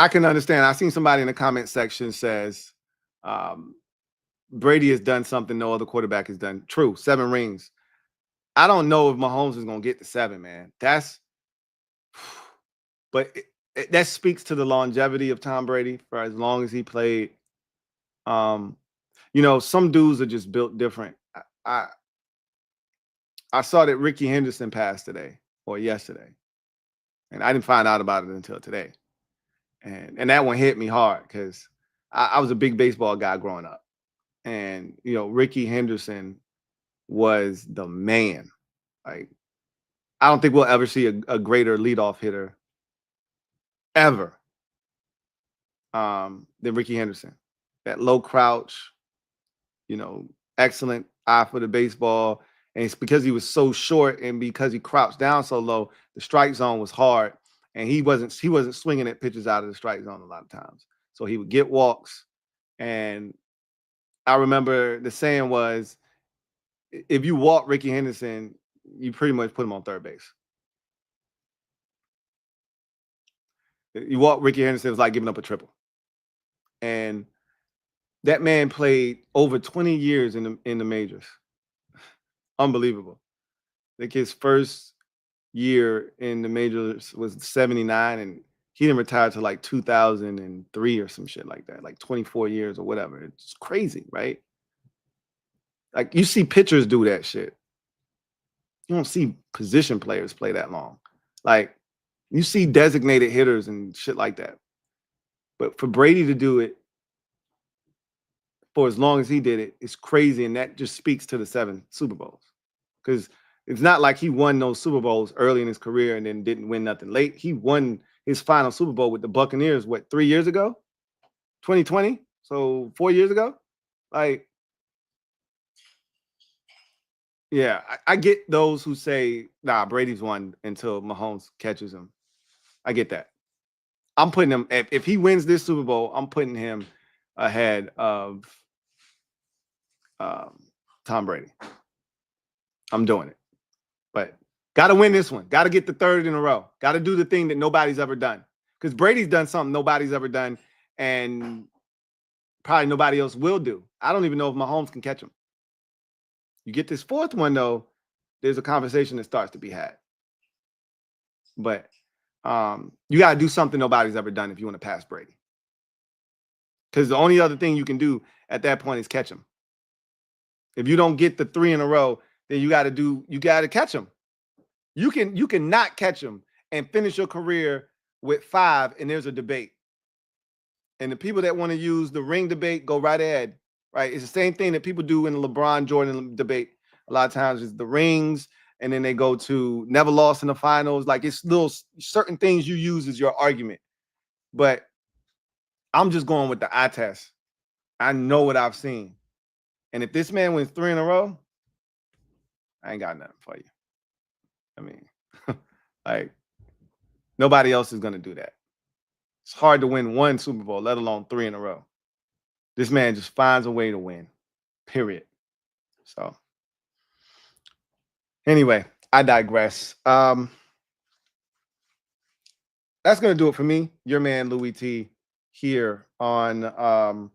can understand. I've seen somebody in the comment section says Brady has done something no other quarterback has done. True, 7 rings. I don't know if Mahomes is going to get to 7, man. But that speaks to the longevity of Tom Brady for as long as he played. You know, some dudes are just built different. I saw that Ricky Henderson passed today or yesterday, and I didn't find out about it until today. And that one hit me hard because I was a big baseball guy growing up. And, you know, Ricky Henderson was the man. Like, I don't think we'll ever see a greater leadoff hitter ever than Ricky Henderson. That low crouch, you know, excellent eye for the baseball. And it's because he was so short and because he crouched down so low, the strike zone was hard. And he wasn't swinging at pitches out of the strike zone a lot of times. So he would get walks. And I remember the saying was, if you walk Ricky Henderson, you pretty much put him on 3rd base. You walk Ricky Henderson, it was like giving up a triple. And that man played over 20 years in the majors. Unbelievable. I think his first year in the majors was 79, and he didn't retire till like 2003 or some shit like that, like 24 years or whatever. It's crazy, right? Like, you see pitchers do that shit. You don't see position players play that long. Like, you see designated hitters and shit like that. But for Brady to do it for as long as he did it, it's crazy. And that just speaks to the 7 Super Bowls. Because it's not like he won those Super Bowls early in his career and then didn't win nothing late. He won his final Super Bowl with the Buccaneers, 3 years ago? 2020? So 4 years ago? Like, yeah, I get those who say, nah, Brady's won until Mahomes catches him. I get that. I'm putting him, if he wins this Super Bowl, I'm putting him ahead of Tom Brady. I'm doing it. But Got to win this one. Got to get the third in a row. Got to do the thing that nobody's ever done. Because Brady's done something nobody's ever done, and probably nobody else will do. I don't even know if Mahomes can catch him. You get this fourth one, though, there's a conversation that starts to be had. But you got to do something nobody's ever done if you want to pass Brady. Because the only other thing you can do at that point is catch him. If you don't get the 3 in a row, then you got to catch him. You can not catch him and finish your career with 5, and there's a debate. And the people that want to use the ring debate, go right ahead. Right? It's the same thing that people do in the LeBron Jordan debate. A lot of times it's the rings, and then they go to never lost in the finals. Like, it's little certain things you use as your argument. But I'm just going with the eye test. I know what I've seen. And if this man wins 3 in a row, I ain't got nothing for you. I mean, like, nobody else is going to do that. It's hard to win 1 Super Bowl, let alone 3 in a row. This man just finds a way to win, period. So, anyway, I digress. That's going to do it for me, your man, Louis T, here on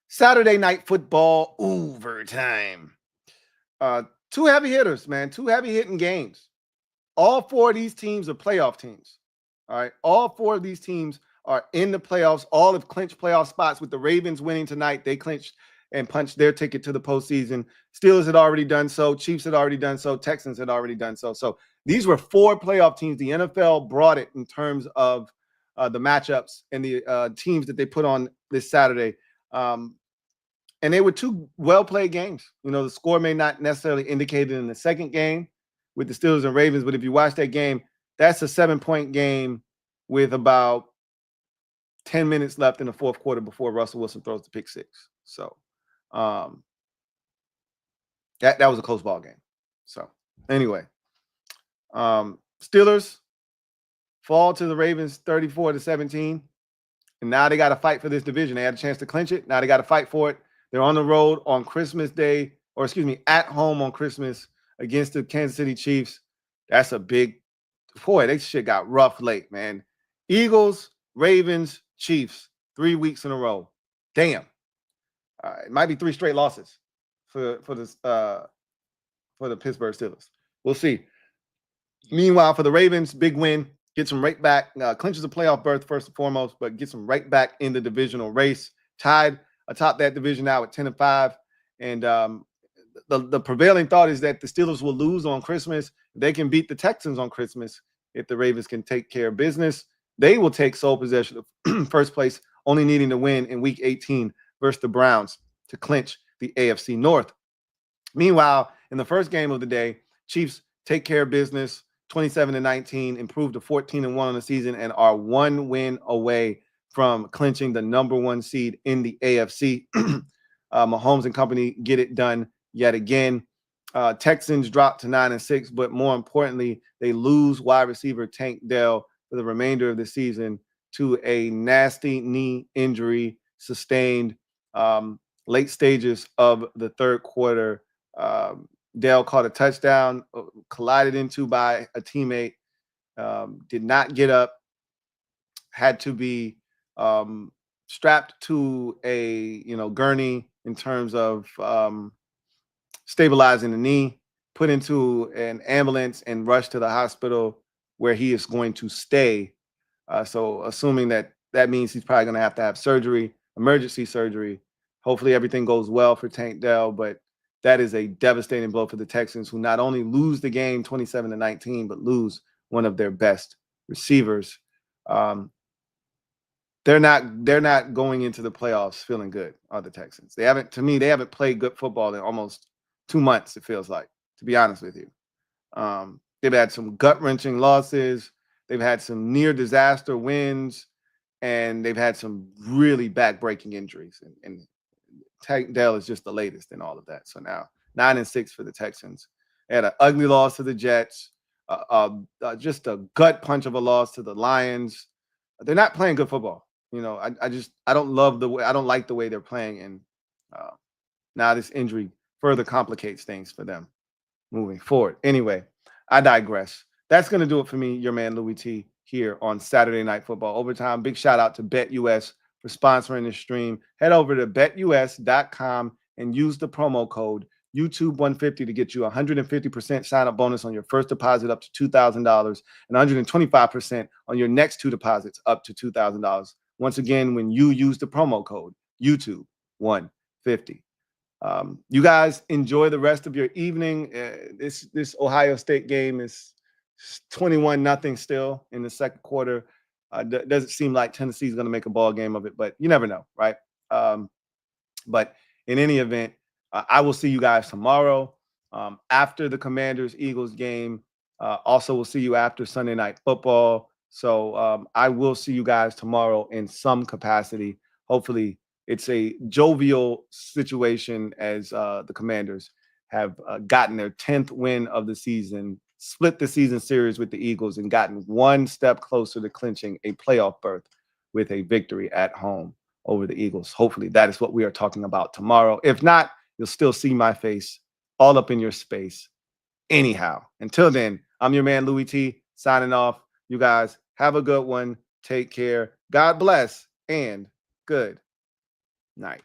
Saturday Night Football Overtime. 2 heavy hitters, man. 2 heavy hitting games. All 4 of these teams are playoff teams. All right. All 4 of these teams are in the playoffs. All have clinched playoff spots. With the Ravens winning tonight, they clinched and punched their ticket to the postseason. Steelers had already done so. Chiefs had already done so. Texans had already done so. So these were 4 playoff teams. The NFL brought it in terms of the matchups and the teams that they put on this Saturday. And they were 2 well-played games. You know, the score may not necessarily indicate it in the second game with the Steelers and Ravens, but if you watch that game, that's a 7-point game with about 10 minutes left in the fourth quarter before Russell Wilson throws the pick 6. So that was a close ball game. So anyway, Steelers fall to the Ravens 34-17. And now they got to fight for this division. They had a chance to clinch it. Now they got to fight for it. They're on the road on Christmas Day, or excuse me, at home on Christmas against the Kansas City Chiefs. That's a big, boy, that shit got rough late, man. Eagles, Ravens, Chiefs, 3 weeks in a row. Damn. It might be 3 straight losses for the Pittsburgh Steelers. We'll see. Meanwhile, for the Ravens, big win. Gets them right back. Clinches a playoff berth first and foremost, but gets them right back in the divisional race. Tied atop that division now at 10-5. And the prevailing thought is that the Steelers will lose on Christmas. They can beat the Texans on Christmas if the Ravens can take care of business. They will take sole possession of first place, only needing to win in Week 18 versus the Browns to clinch the AFC North. Meanwhile, in the first game of the day, Chiefs take care of business, 27-19, improved to 14-1 on the season, and are 1 win away from clinching the number 1 seed in the AFC. Mahomes and company get it done yet again. Texans drop to 9-6, but more importantly, they lose wide receiver Tank Dell for the remainder of the season to a nasty knee injury sustained late stages of the third quarter. Dell caught a touchdown, collided into by a teammate, did not get up, had to be strapped to a gurney in terms of stabilizing the knee, put into an ambulance and rushed to the hospital where he is going to stay. So assuming that means he's probably going to have surgery, emergency surgery. Hopefully everything goes well for Tank Dell, but that is a devastating blow for the Texans, who not only lose the game 27-19, but lose one of their best receivers. They're not going into the playoffs feeling good, are the Texans. They haven't played good football in almost 2 months, it feels like, to be honest with you. They've had some gut-wrenching losses. They've had some near disaster wins, and they've had some really back-breaking injuries. And Tank Dell is just the latest in all of that. So now 9-6 for the Texans. They had an ugly loss to the Jets, just a gut punch of a loss to the Lions. They're not playing good football. I don't like the way they're playing. And now this injury further complicates things for them moving forward. Anyway, I digress. That's going to do it for me, your man Louis T, here on Saturday Night Football Overtime. Big shout out to BetUS for sponsoring this stream. Head over to betus.com and use the promo code YouTube150 to get you a 150% sign-up bonus on your first deposit up to $2,000 and 125% on your next two deposits up to $2,000. Once again, when you use the promo code YouTube150. You guys enjoy the rest of your evening. This Ohio State game is 21-0 still in the second quarter. Doesn't seem like Tennessee is going to make a ball game of it, but you never know, right? But in any event, I will see you guys tomorrow after the Commanders-Eagles game. Also, we'll see you after Sunday Night Football. So I will see you guys tomorrow in some capacity. Hopefully, it's a jovial situation as the Commanders have gotten their 10th win of the season, split the season series with the Eagles, and gotten one step closer to clinching a playoff berth with a victory at home over the Eagles. Hopefully, that is what we are talking about tomorrow. If not, you'll still see my face all up in your space anyhow. Until then, I'm your man, Louis T, signing off. You guys have a good one. Take care. God bless and good night.